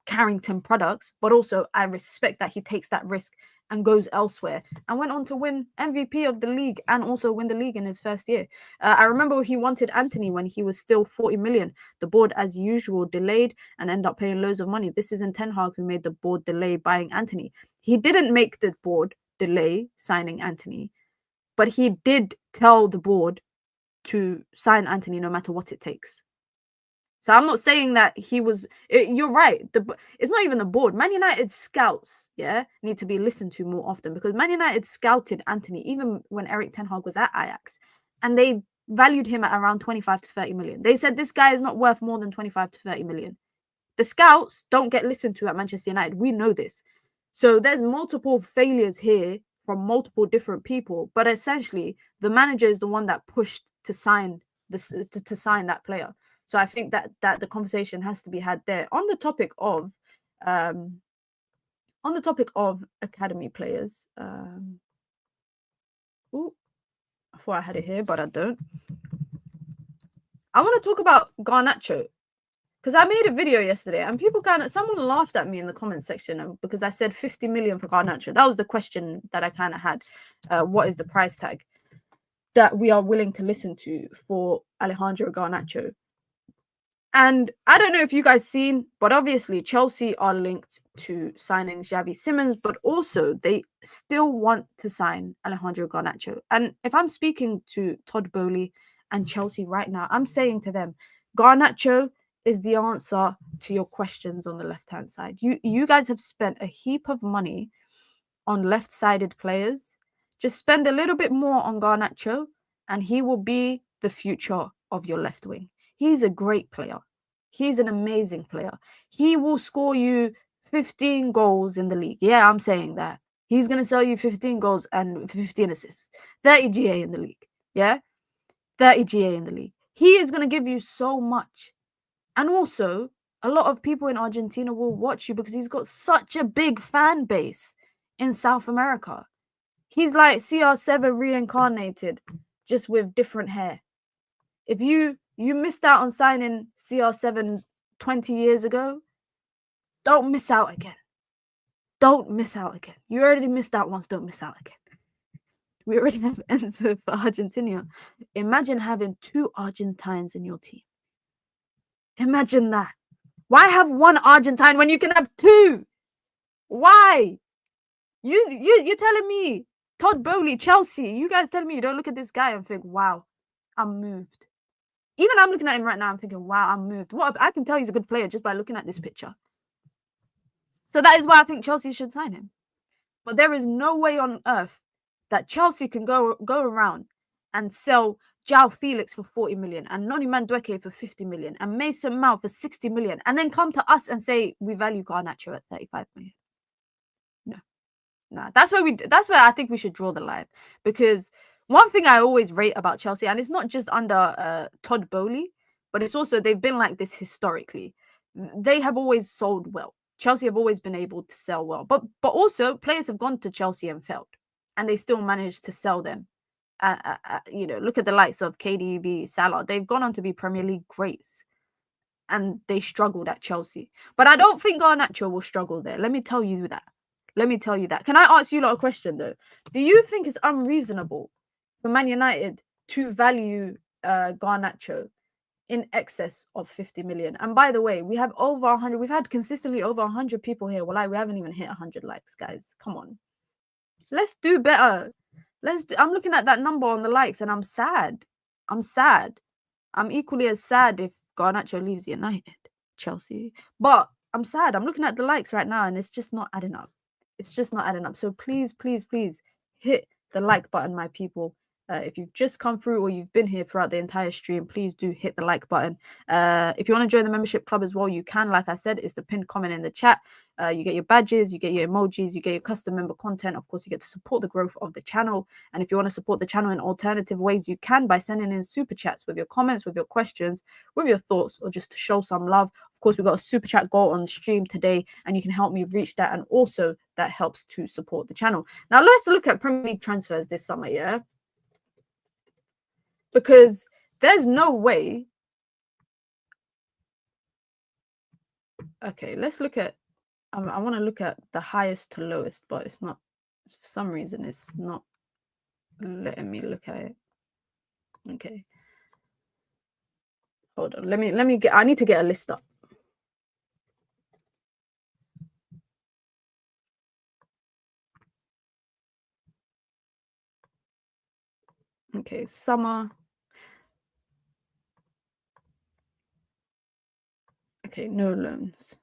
A: Carrington products, but also I respect that he takes that risk and goes elsewhere, and went on to win MVP of the league and also win the league in his first year. I remember he wanted Antony when he was still 40 million. The board, as usual, delayed and ended up paying loads of money. This isn't Ten Hag who made the board delay buying Antony. He didn't make the board delay signing Antony, but he did tell the board to sign Antony no matter what it takes. So I'm not saying that he was. You're right. It's not even the board. Man United scouts, need to be listened to more often, because Man United scouted Antony even when Erik ten Hag was at Ajax, and they valued him at around 25 to 30 million. They said this guy is not worth more than 25 to 30 million. The scouts don't get listened to at Manchester United. We know this. So there's multiple failures here from multiple different people, but essentially the manager is the one that pushed to sign this to sign that player. So I think that the conversation has to be had there. On the topic of academy players. Ooh, I thought I had it here, but I don't. I want to talk about Garnacho, because I made a video yesterday and someone laughed at me in the comment section because I said 50 million for Garnacho. That was the question that I kind of had. What is the price tag that we are willing to listen to for Alejandro Garnacho? And I don't know if you guys seen, but obviously Chelsea are linked to signing Xavi Simons, but also they still want to sign Alejandro Garnacho. And if I'm speaking to Todd Boehly and Chelsea right now, I'm saying to them, Garnacho is the answer to your questions on the left-hand side. You guys have spent a heap of money on left-sided players. Just spend a little bit more on Garnacho and he will be the future of your left wing. He's a great player. He's an amazing player. He will score you 15 goals in the league. Yeah, I'm saying that. He's going to sell you 15 goals and 15 assists. 30 GA in the league. Yeah? 30 GA in the league. He is going to give you so much. And also, a lot of people in Argentina will watch you because he's got such a big fan base in South America. He's like CR7 reincarnated, just with different hair. If you missed out on signing CR7 20 years ago, don't miss out again. Don't miss out again. You already missed out once, don't miss out again. We already have Enzo for Argentina. Imagine having 2 Argentines in your team. Imagine that. Why have 1 Argentine when you can have 2? Why? You're telling me, Todd Boehly, Chelsea, you guys telling me you don't look at this guy and think, wow, I'm moved. Even I'm looking at him right now, I'm thinking, wow, I'm moved. I can tell he's a good player just by looking at this picture. So that is why I think Chelsea should sign him. But there is no way on earth that Chelsea can go around and sell João Felix for 40 million and Noni Madueke for 50 million and Mason Mount for 60 million and then come to us and say we value Garnacho at 35 million. No. That's where I think we should draw the line. Because one thing I always rate about Chelsea, and it's not just under Todd Boehly, but it's also they've been like this historically. They have always sold well. Chelsea have always been able to sell well. But also players have gone to Chelsea and failed. And they still managed to sell them Look at the likes of KDB, Salah. They've gone on to be Premier League greats, and they struggled at Chelsea. But I don't think Garnacho will struggle there. Let me tell you that. Can I ask you a question though? Do you think it's unreasonable for Man United to value Garnacho in excess of 50 million? And by the way, we have over 100. We've had consistently over 100 people here. Well, we haven't even hit 100 likes, guys. Come on, let's do better. I'm looking at that number on the likes, and I'm sad. I'm equally as sad if Garnacho leaves United, Chelsea. But I'm sad. I'm looking at the likes right now, and it's just not adding up. So please, please, please hit the like button, my people. If you've just come through or you've been here throughout the entire stream, please do hit the like button. If you want to join the membership club as well, you can. Like I said, it's the pinned comment in the chat. You get your badges, you get your emojis, you get your custom member content. Of course, you get to support the growth of the channel. And if you want to support the channel in alternative ways, you can by sending in super chats with your comments, with your questions, with your thoughts, or just to show some love. Of course, we've got a super chat goal on the stream today, and you can help me reach that. And also, that helps to support the channel. Now, let's look at Premier League transfers this summer, yeah? Because there's no way. Okay, let's look at. I want to look at the highest to lowest, but it's not. For some reason, it's not letting me look at it. Okay. Hold on. Let me get. I need to get a list up. Okay, summer. Okay, no loans.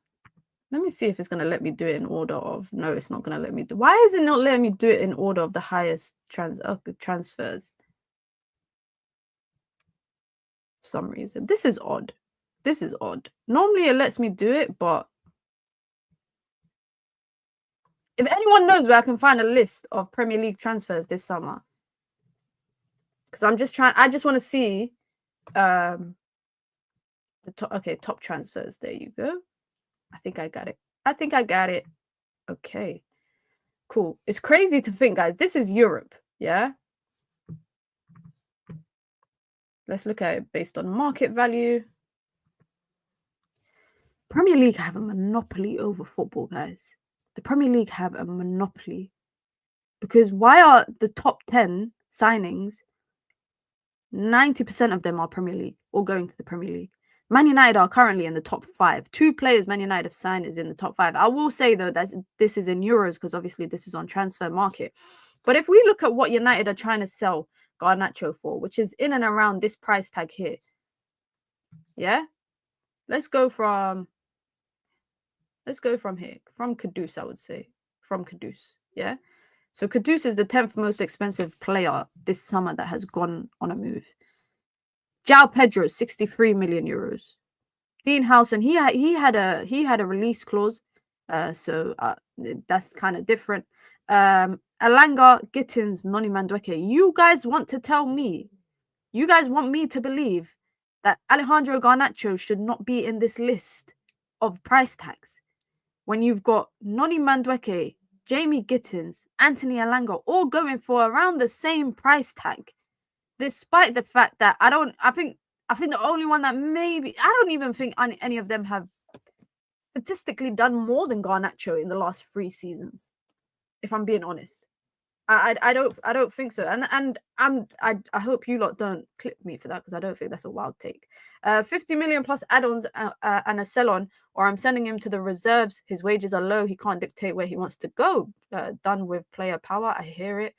A: Let me see if it's going to let me do it in order of... No, it's not going to let me do... Why is it not letting me do it in order of the highest transfers? For some reason. This is odd. Normally it lets me do it, but... If anyone knows where I can find a list of Premier League transfers this summer... Because I'm just trying... I just want to see... top transfers. There you go. I think I got it. Okay. Cool. It's crazy to think, guys. This is Europe. Yeah. Let's look at it based on market value. Premier League have a monopoly over football, guys. The Premier League have a monopoly. Because why are the top 10 signings, 90% of them are Premier League or going to the Premier League? Man United are currently in the top 5. 2 players Man United have signed is in the top 5. I will say, though, that this is in euros because obviously this is on transfer market. But if we look at what United are trying to sell Garnacho for, which is in and around this price tag here. Yeah? Let's go from here. From Kudus, I would say. From Kudus. Yeah? So Kudus is the 10th most expensive player this summer that has gone on a move. João Pedro, 63 million euros. Dean Howson, he had a release clause, so that's kind of different. Alanga, Gittins, Noni Madueke. You guys want me to believe that Alejandro Garnacho should not be in this list of price tags when you've got Noni Madueke, Jamie Gittins, Anthony Alanga all going for around the same price tag. Despite the fact that I think the only one that maybe... I don't even think any of them have statistically done more than Garnacho in the last 3 seasons, if I'm being honest. I don't think so. And I hope you lot don't clip me for that because I don't think that's a wild take. 50 million plus add-ons and a sell-on, or I'm sending him to the reserves. His wages are low. He can't dictate where he wants to go. Done with player power. I hear it.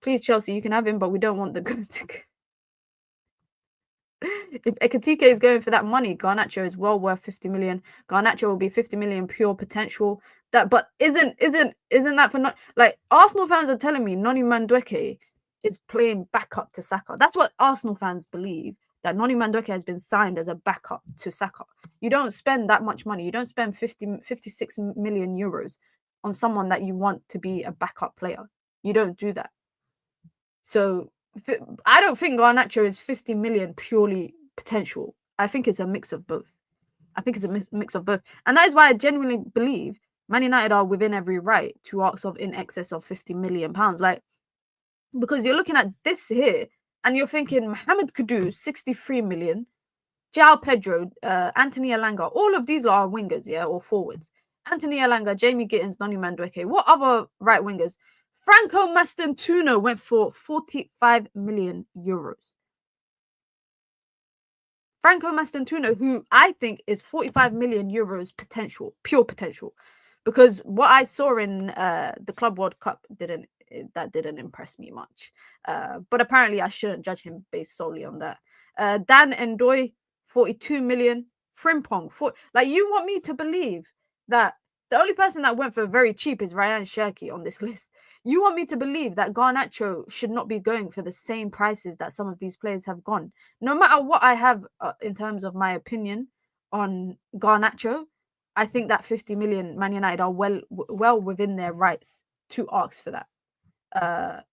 A: Please, Chelsea, you can have him, but we don't want the good to go. If Ekatike is going for that money, Garnacho is well worth 50 million. Garnacho will be 50 million pure potential. But isn't that for not... Like, Arsenal fans are telling me Noni Madueke is playing backup to Saka. That's what Arsenal fans believe, that Noni Madueke has been signed as a backup to Saka. You don't spend that much money. You don't spend 56 million euros on someone that you want to be a backup player. You don't do that. So I don't think Garnacho is 50 million purely potential. I think it's a mix of both. And that is why I genuinely believe Man United are within every right to ask of in excess of 50 million pounds. Like, Because you're looking at this here and you're thinking Mohamed Kudus, 63 million, João Pedro, Anthony Elanga, all of these are wingers, yeah, or forwards. Anthony Elanga, Jamie Gittins, Noni Madueke. What other right wingers? Franco Mastantuono went for 45 million euros. Franco Mastantuono, who I think is 45 million euros potential, pure potential. Because what I saw in the Club World Cup didn't impress me much. But apparently I shouldn't judge him based solely on that. Dan Ndoye, 42 million. Frimpong, like, you want me to believe that the only person that went for very cheap is Ryan Cherki on this list. You want me to believe that Garnacho should not be going for the same prices that some of these players have gone. No matter what I have in terms of my opinion on Garnacho, I think that 50 million Man United are well within their rights to ask for that.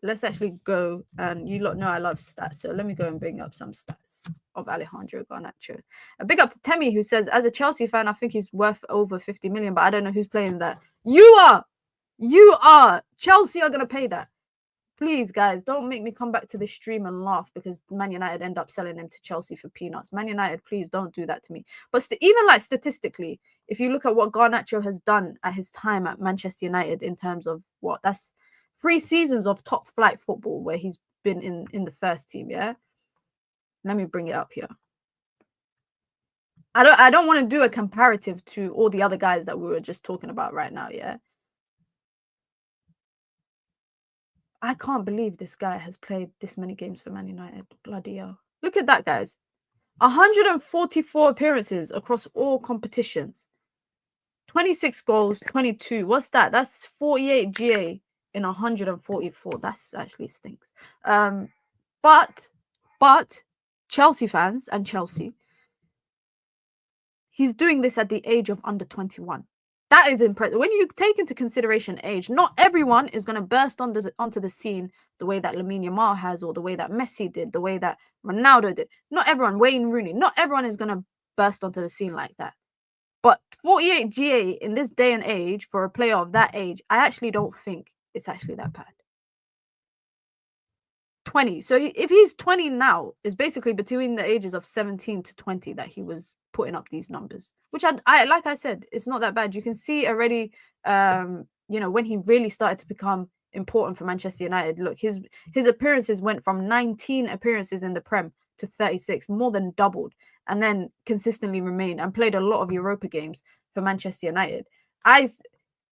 A: Let's actually go, and you lot know I love stats, so let me go and bring up some stats of Alejandro Garnacho. A big up to Temi, who says, as a Chelsea fan, I think he's worth over 50 million, but I don't know who's playing that. You are Chelsea are going to pay that. Please, guys, don't make me come back to this stream and laugh because Man United end up selling him to Chelsea for peanuts. Man United, please don't do that to me. But even like statistically, if you look at what Garnacho has done at his time at Manchester United in terms of that's 3 seasons of top flight football where he's been in the first team, yeah? Let me bring it up here. I don't want to do a comparative to all the other guys that we were just talking about right now, yeah? I can't believe this guy has played this many games for Man United. Bloody hell. Look at that, guys. 144 appearances across all competitions. 26 goals, 22. What's that? That's 48 GA in 144. That's actually stinks. But Chelsea fans and Chelsea, he's doing this at the age of under 21. That is impressive. When you take into consideration age, not everyone is going to burst onto the scene the way that Lamine Yamal has, or the way that Messi did, the way that Ronaldo did. Not everyone, Wayne Rooney, not everyone is going to burst onto the scene like that. But 48 GA in this day and age for a player of that age, I actually don't think it's actually that bad. 20. So if he's 20 now, it's basically between the ages of 17 to 20 that he was putting up these numbers, which I like I said, it's not that bad. You can see already, when he really started to become important for Manchester United. Look, his appearances went from 19 appearances in the Prem to 36, more than doubled, and then consistently remained and played a lot of Europa games for Manchester United.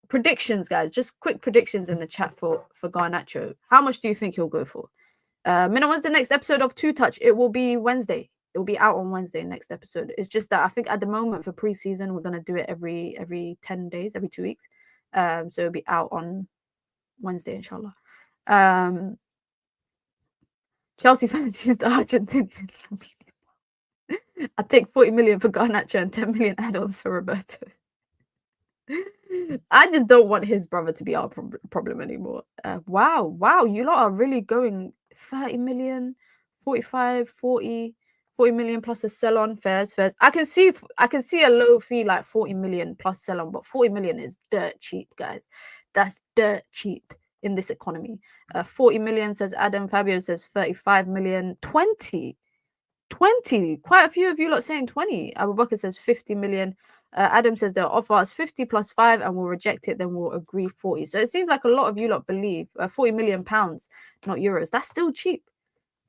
A: Predictions, guys, just quick predictions in the chat for Garnacho. How much do you think he'll go for? When's the next episode of Two Touch? It will be Wednesday. It will be out on Wednesday, next episode. It's just that I think at the moment for pre-season, we're going to do it every 10 days, every 2 weeks. So it'll be out on Wednesday, inshallah. Chelsea fancies the Argentinian. I take 40 million for Garnacho and 10 million add-ons for Roberto. I just don't want his brother to be our problem anymore. Wow. You lot are really going 30 million, 45, 40 million plus a sell-on. Fairs. I can see a low fee like 40 million plus sell-on, but 40 million is dirt cheap, guys. That's dirt cheap in this economy. 40 million, says Adam. Fabio says 35 million. 20. Quite a few of you lot saying 20. Abu Bakr says 50 million. Adam says they'll offer us 50 plus 5 and we'll reject it, then we'll agree 40. So it seems like a lot of you lot believe 40 million pounds, not euros. That's still cheap.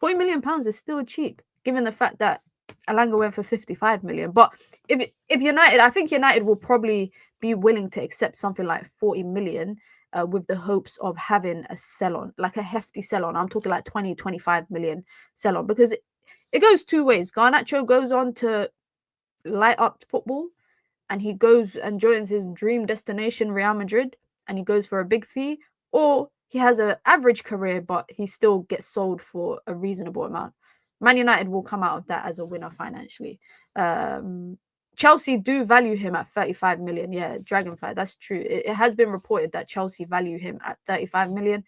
A: 40 million pounds is still cheap, given the fact that Elanga went for 55 million. But if United, I think United will probably be willing to accept something like 40 million with the hopes of having a sell-on, like a hefty sell-on. I'm talking like 20, 25 million sell-on, because it goes two ways. Garnacho goes on to light up football, and he goes and joins his dream destination, Real Madrid, and he goes for a big fee, or he has an average career, but he still gets sold for a reasonable amount. Man United will come out of that as a winner financially. Chelsea do value him at 35 million. Yeah, Dragonfly, that's true. It has been reported that Chelsea value him at 35 million.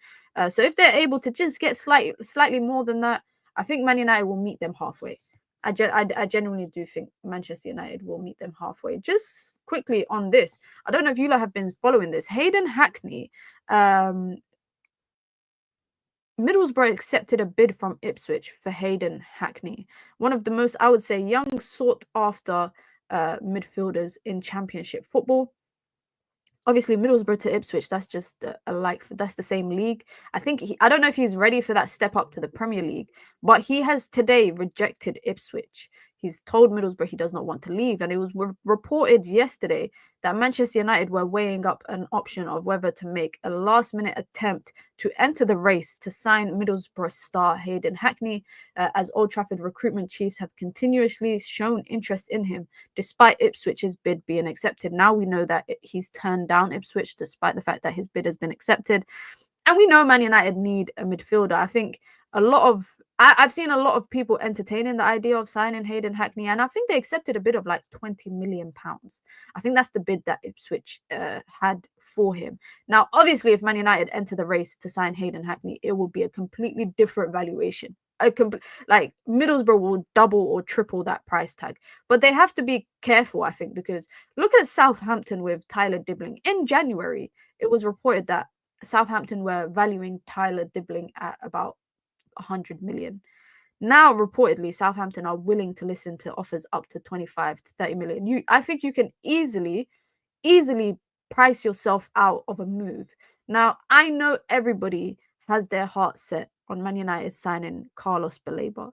A: So if they're able to just get slightly more than that, I think Man United will meet them halfway. I genuinely do think Manchester United will meet them halfway. Just quickly on this, I don't know if you have been following this. Hayden Hackne Middlesbrough accepted a bid from Ipswich for Hayden Hackney, one of the most, I would say, young, sought-after midfielders in Championship football. Obviously, Middlesbrough to Ipswich, that's just that's the same league. I don't know if he's ready for that step up to the Premier League, but he has today rejected Ipswich. He's told Middlesbrough he does not want to leave, and it was reported yesterday that Manchester United were weighing up an option of whether to make a last-minute attempt to enter the race to sign Middlesbrough star Hayden Hackney, as Old Trafford recruitment chiefs have continuously shown interest in him, despite Ipswich's bid being accepted. Now we know that he's turned down Ipswich, despite the fact that his bid has been accepted. And we know Man United need a midfielder. I think I've seen a lot of people entertaining the idea of signing Hayden Hackney, and I think they accepted a bid of like £20 million. I think that's the bid that Ipswich had for him. Now, obviously, if Man United enter the race to sign Hayden Hackney, it will be a completely different valuation. Like Middlesbrough will double or triple that price tag, but they have to be careful, I think, because look at Southampton with Tyler Dibbling. In January, it was reported that Southampton were valuing Tyler Dibbling at about 100 million. Now, reportedly, Southampton are willing to listen to offers up to 25 to 30 million. I think you can easily price yourself out of a move. Now, I know everybody has their heart set on Man United signing Carlos Baleba,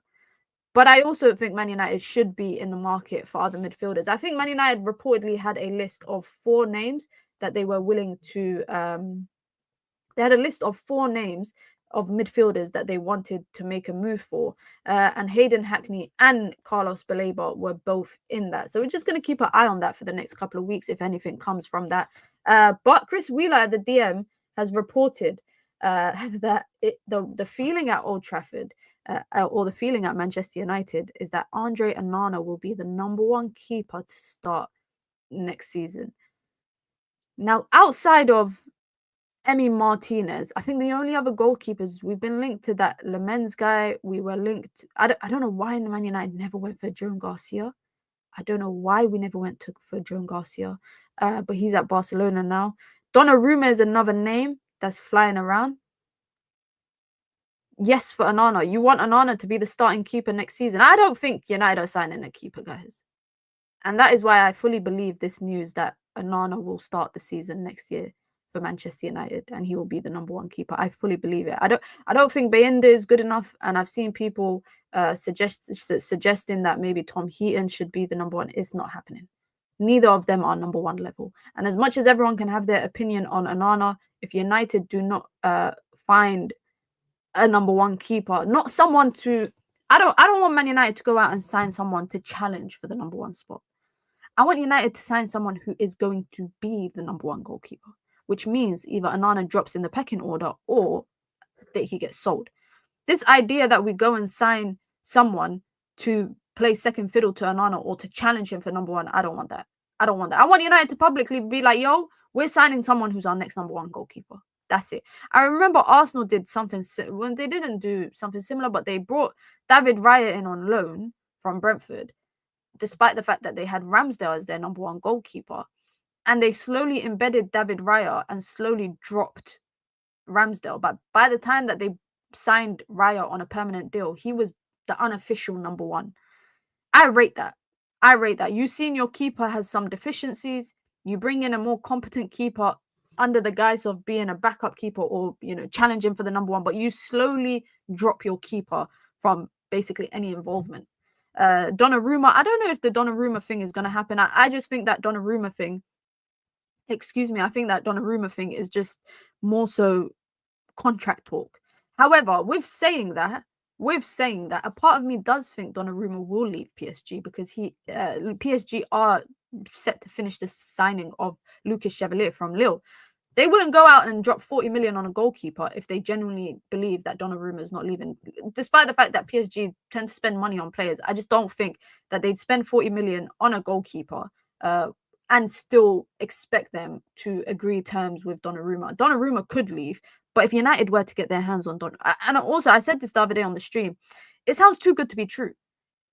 A: but I also think Man United should be in the market for other midfielders. I think Man United reportedly had a list of 4 names that they were willing to they had a list of 4 names of midfielders that they wanted to make a move for, and Hayden Hackney and Carlos Baleba were both in that. So we're just going to keep an eye on that for the next couple of weeks if anything comes from that. But Chris Wheeler, the DM, has reported that the feeling at Old Trafford or the feeling at Manchester United is that Andre Anana will be the #1 keeper to start next season. Now, outside of Emi Martinez, I think the only other goalkeepers we've been linked to, that Lemens guy, we were linked. I don't know why Man United never went for Joan Garcia. I don't know why we never went for Joan Garcia, but he's at Barcelona now. Donnarumma is another name that's flying around. Yes, for Anana. You want Anana to be the starting keeper next season. I don't think United are signing a keeper, guys. And that is why I fully believe this news that Anana will start the season next year for Manchester United and he will be the #1 keeper. I fully believe it. I don't think Bayinda is good enough, and I've seen people suggesting that maybe Tom Heaton should be the #1. It's not happening. Neither of them are #1 level. And as much as everyone can have their opinion on Anana, if United do not find a #1 keeper, not someone to, I don't want Man United to go out and sign someone to challenge for the #1 spot. I want United to sign someone who is going to be the #1 goalkeeper, which means either Anana drops in the pecking order or that he gets sold. This idea that we go and sign someone to play second fiddle to Anana or to challenge him for #1, I don't want that. I don't want that. I want United to publicly be like, yo, we're signing someone who's our next #1 goalkeeper. That's it. I remember Arsenal did something when they didn't do something similar, but they brought David Raya in on loan from Brentford, despite the fact that they had Ramsdale as their #1 goalkeeper. And they slowly embedded David Raya and slowly dropped Ramsdale. But by the time that they signed Raya on a permanent deal, he was the unofficial #1. I rate that. I rate that. You've seen your keeper has some deficiencies. You bring in a more competent keeper under the guise of being a backup keeper or, challenging for the #1, but you slowly drop your keeper from basically any involvement. Donnarumma, I don't know if the Donnarumma thing is going to happen. I just think that Donnarumma thing, I think that Donnarumma thing is just more so contract talk. However, with saying that, a part of me does think Donnarumma will leave PSG because PSG are set to finish the signing of Lucas Chevalier from Lille. They wouldn't go out and drop 40 million on a goalkeeper if they genuinely believe that Donnarumma is not leaving. Despite the fact that PSG tend to spend money on players, I just don't think that they'd spend 40 million on a goalkeeper and still expect them to agree terms with Donnarumma. Donnarumma could leave, but if United were to get their hands on Donnarumma, and also I said this the other day on the stream, it sounds too good to be true.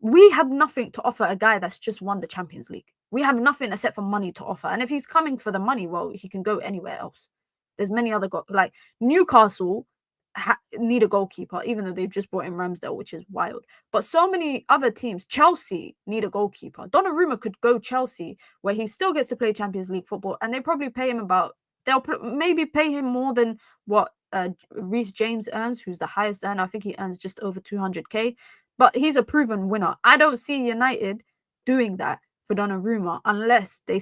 A: We have nothing to offer a guy that's just won the Champions League. We have nothing except for money to offer. And if he's coming for the money, well, he can go anywhere else. There's many other like Newcastle need a goalkeeper, even though they've just brought in Ramsdale, which is wild. But so many other teams, Chelsea need a goalkeeper. Donnarumma could go Chelsea, where he still gets to play Champions League football, and they probably pay him they'll maybe pay him more than what Reece James earns, who's the highest earner. I think he earns just over 200k, but he's a proven winner. I don't see United doing that for Donnarumma unless they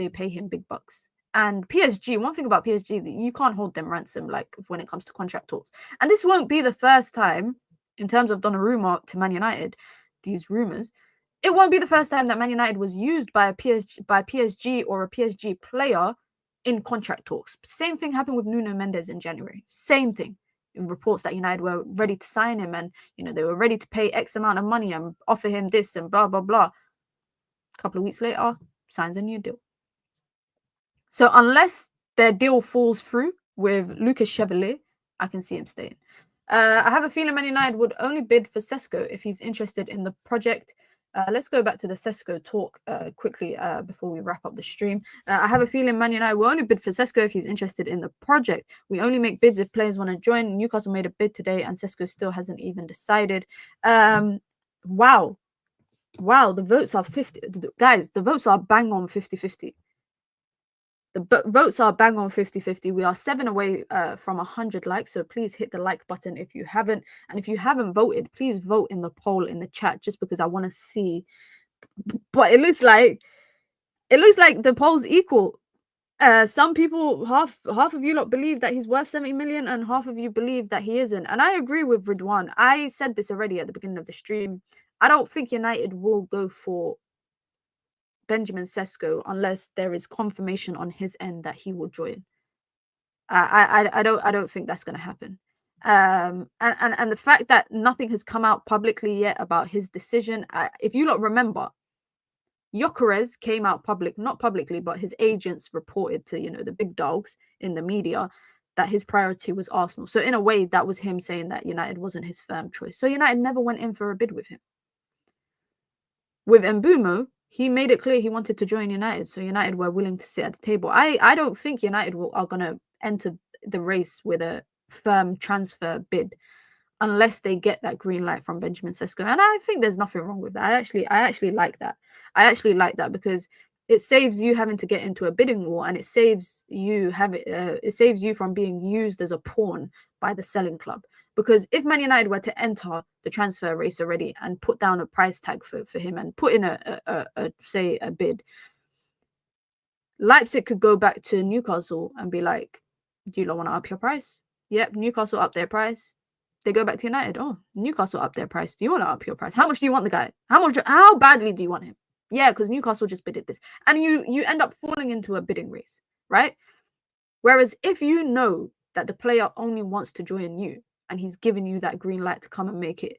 A: pay him big bucks. And PSG, one thing about PSG, you can't hold them ransom like when it comes to contract talks. And this won't be the first time in terms of Donnarumma to Man United, these rumors. It won't be the first time that Man United was used by PSG or a PSG player in contract talks. Same thing happened with Nuno Mendes in January. Same thing. In reports that United were ready to sign him, and they were ready to pay X amount of money and offer him this and blah blah blah. A couple of weeks later, signs a new deal. So unless their deal falls through with Lucas Chevalier, I can see him staying. I have a feeling Man United would only bid for Cesco if he's interested in the project. Let's go back to the Cesco talk quickly before we wrap up the stream. I have a feeling Man United will only bid for Cesco if he's interested in the project. We only make bids if players want to join. Newcastle made a bid today and Cesco still hasn't even decided. Wow, the votes are 50. Guys, the votes are bang on 50-50. The votes are bang on 50-50. We are 7 away from 100 likes, so please hit the like button if you haven't. And if you haven't voted, please vote in the poll in the chat, just because I want to see. But it looks like the poll's equal. Some people, half of you lot believe that he's worth 70 million, and half of you believe that he isn't. And I agree with Ridwan. I said this already at the beginning of the stream. I don't think United will go for Benjamin Cesco unless there is confirmation on his end that he will join. I don't think that's going to happen. And the fact that nothing has come out publicly yet about his decision, if you lot remember, Gyökeres came out not publicly, but his agents reported to the big dogs in the media that his priority was Arsenal. So in a way, that was him saying that United wasn't his firm choice. So United never went in for a bid with him. With Mbeumo, he made it clear he wanted to join United, so United were willing to sit at the table. I don't think United are going to enter the race with a firm transfer bid unless they get that green light from Benjamin Cesco. And I think there's nothing wrong with that. I actually like that. I actually like that because it saves you having to get into a bidding war, and it saves you from being used as a pawn by the selling club. Because if Man United were to enter the transfer race already and put down a price tag for him and put in a bid, Leipzig could go back to Newcastle and be like, do you not want to up your price? Yep, Newcastle up their price. They go back to United. Oh, Newcastle up their price. Do you want to up your price? How much do you want the guy? How badly do you want him? Yeah, because Newcastle just bidded this. And you end up falling into a bidding race, right? Whereas if you know that the player only wants to join you and he's giving you that green light to come and make it,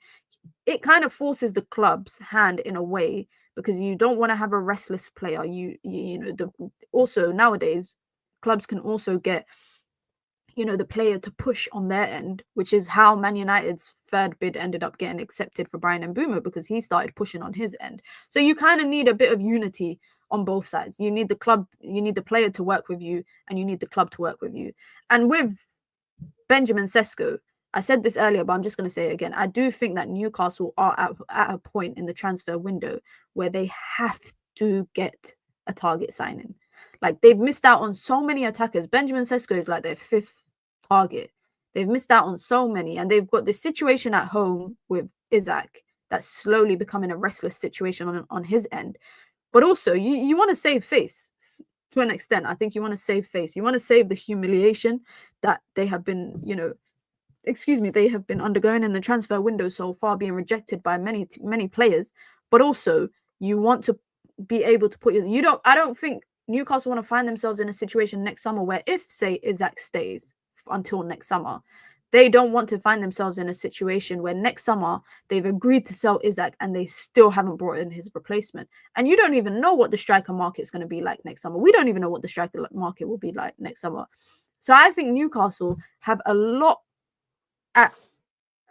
A: it kind of forces the club's hand in a way, because you don't want to have a restless player. Also nowadays, clubs can also get the player to push on their end, which is how Man United's third bid ended up getting accepted for Bryan Mbeumo, because he started pushing on his end. So you kind of need a bit of unity on both sides. You need the club, you need the player to work with you, and you need the club to work with you. And with Benjamin Cesco, I said this earlier, but I'm just going to say it again. I do think that Newcastle are at a point in the transfer window where they have to get a target signing. Like, they've missed out on so many attackers. Benjamin Cesco is like their 5th target. They've missed out on so many, and they've got this situation at home with Isak that's slowly becoming a restless situation on his end. But also, you want to save face to an extent. I think you want to save face. You want to save the humiliation that they have been, they have been undergoing in the transfer window so far, being rejected by many players. But also, you want to be able to put I don't think Newcastle want to find themselves in a situation next summer where, if, say, Isak stays until next summer, they don't want to find themselves in a situation where next summer they've agreed to sell Isak and they still haven't brought in his replacement. And you don't even know what the striker market is going to be like next summer. We don't even know what the striker market will be like next summer. So I think Newcastle have a lot at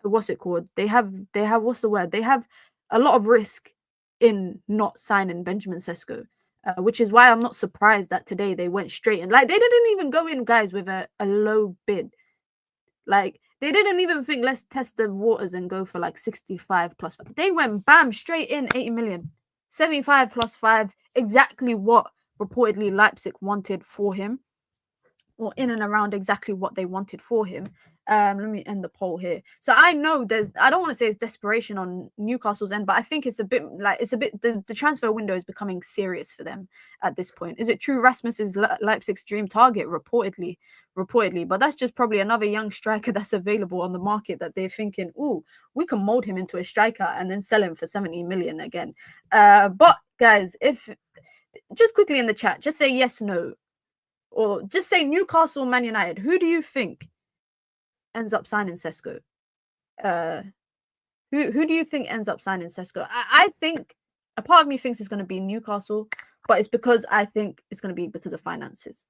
A: what's it called? They have what's the word? They have a lot of risk in not signing Benjamin Cesco. Which is why I'm not surprised that today they went straight in. Like, they didn't even go in, guys, with a low bid. Like, they didn't even think, let's test the waters and go for like 65 plus 5. They went bam, straight in 80 million. 75 plus 5, exactly what reportedly Leipzig wanted for him, or in and around exactly what they wanted for him. Let me end the poll here. So I know I don't want to say it's desperation on Newcastle's end, but I think it's a bit the transfer window is becoming serious for them at this point. Is it true Rasmus is Leipzig's dream target? Reportedly, but that's just probably another young striker that's available on the market that they're thinking, ooh, we can mold him into a striker and then sell him for 70 million again. But guys, if just quickly in the chat, just say yes, no, or just say Newcastle, Man United. Who do you think ends up signing Cesco? Who do you think ends up signing Cesco? I think a part of me thinks it's going to be Newcastle, but it's because I think it's going to be because of finances.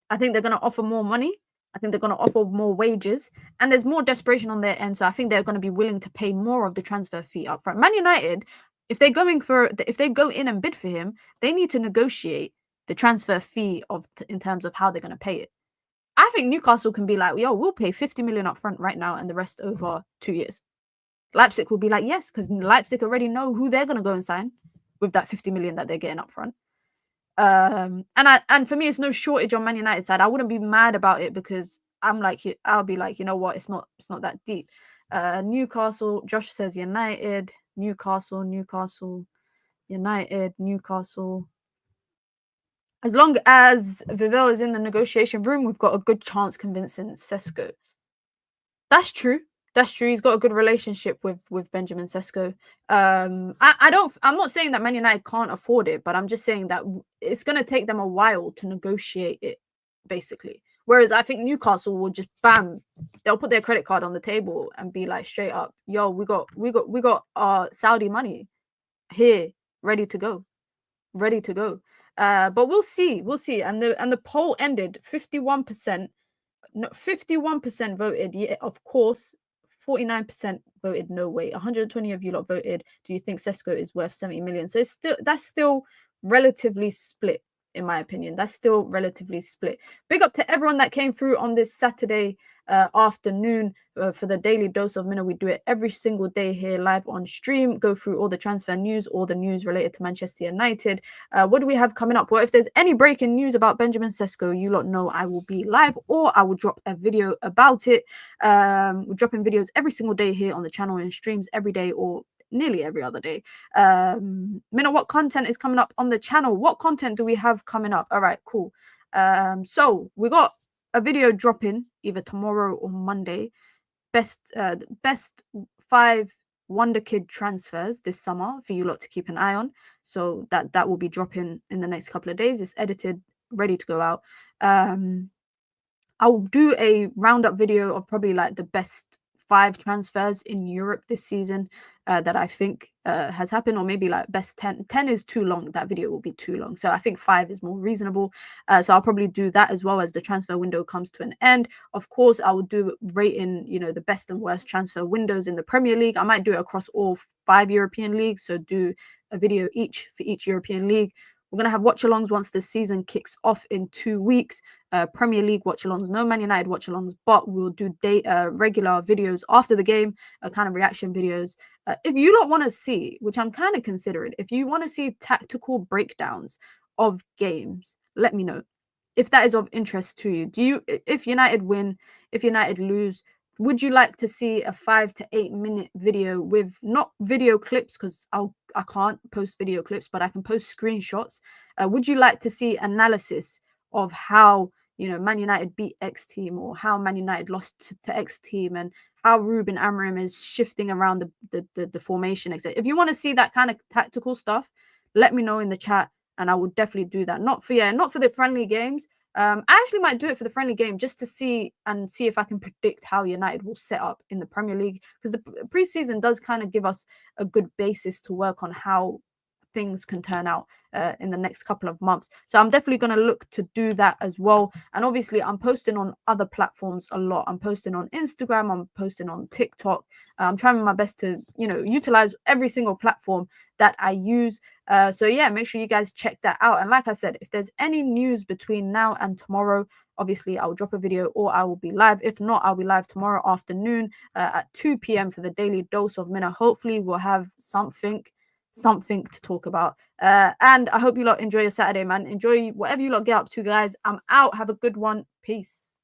A: I think they're going to offer more money. I think they're going to offer more wages, and there's more desperation on their end. So I think they're going to be willing to pay more of the transfer fee up front. Man United, if they go in and bid for him, they need to negotiate the transfer fee in terms of how they're going to pay it. I think Newcastle can be like, yo, we'll pay 50 million up front right now and the rest over 2 years. Leipzig will be like, yes, because Leipzig already know who they're going to go and sign with that 50 million that they're getting up front. And for me, it's no shortage on Man United side. I wouldn't be mad about it because I'll be like, you know what, it's not that deep. Newcastle, Josh says United, Newcastle, United, Newcastle. As long as Vivell is in the negotiation room, we've got a good chance convincing Cesco. That's true. He's got a good relationship with Benjamin Cesco. I'm not saying that Man United can't afford it, but I'm just saying that it's going to take them a while to negotiate it, basically. Whereas I think Newcastle will just bam, they'll put their credit card on the table and be like straight up, yo, we got our Saudi money here ready to go. But we'll see. And the poll ended 51%. No, 51% voted yeah, of course. 49% voted no way. 120 of you lot voted, do you think Cesco is worth 70 million? So that's still relatively split, in my opinion. That's still relatively split. Big up to everyone that came through on this Saturday afternoon for the daily dose of Minna. We do it every single day here live on stream. Go through all the transfer news, all the news related to Manchester United. What do we have coming up? Well, if there's any breaking news about Benjamin Cesco, you lot know I will be live or I will drop a video about it. We're dropping videos every single day here on the channel and streams every day or nearly every other day. Minna, what content is coming up on the channel? What content do we have coming up? All right, cool. So we got a video dropping either tomorrow or Monday. Best 5 Wonder Kid transfers this summer for you lot to keep an eye on. So that will be dropping in the next couple of days. It's edited, ready to go out. I'll do a roundup video of probably like the best 5 transfers in Europe this season that I think has happened, or maybe like best 10. 10 is too long. That video will be too long. So I think 5 is more reasonable. So I'll probably do that as well as the transfer window comes to an end. Of course, I will do rating, the best and worst transfer windows in the Premier League. I might do it across all 5 European leagues. So do a video each for each European league. We're going to have watch-alongs once the season kicks off in 2 weeks. Premier League watch-alongs, no Man United watch-alongs, but we'll do regular videos after the game, kind of reaction videos. If you don't want to see, which I'm kind of considering, if you want to see tactical breakdowns of games, let me know. If that is of interest to you, if United win, if United lose, would you like to see a 5 to 8 minute video with not video clips, because I can't post video clips, but I can post screenshots? Would you like to see analysis of how Man United beat X team, or how Man United lost to X team, and how Ruben Amorim is shifting around the formation, etc. If you want to see that kind of tactical stuff, let me know in the chat, and I will definitely do that. Not for the friendly games. I actually might do it for the friendly game just to see if I can predict how United will set up in the Premier League, because the preseason does kind of give us a good basis to work on how things can turn out in the next couple of months. So I'm definitely going to look to do that as well. And obviously I'm posting on other platforms a lot. I'm posting on Instagram, I'm posting on TikTok. I'm trying my best to, you know, utilize every single platform that I use. So yeah, make sure you guys check that out. And like I said, if there's any news between now and tomorrow, obviously I'll drop a video or I will be live. If not, I'll be live tomorrow afternoon at 2 p.m. for the daily dose of Mina. Hopefully we'll have something to talk about. And I hope you lot enjoy your Saturday, man. Enjoy whatever you lot get up to, guys. I'm out. Have a good one. Peace.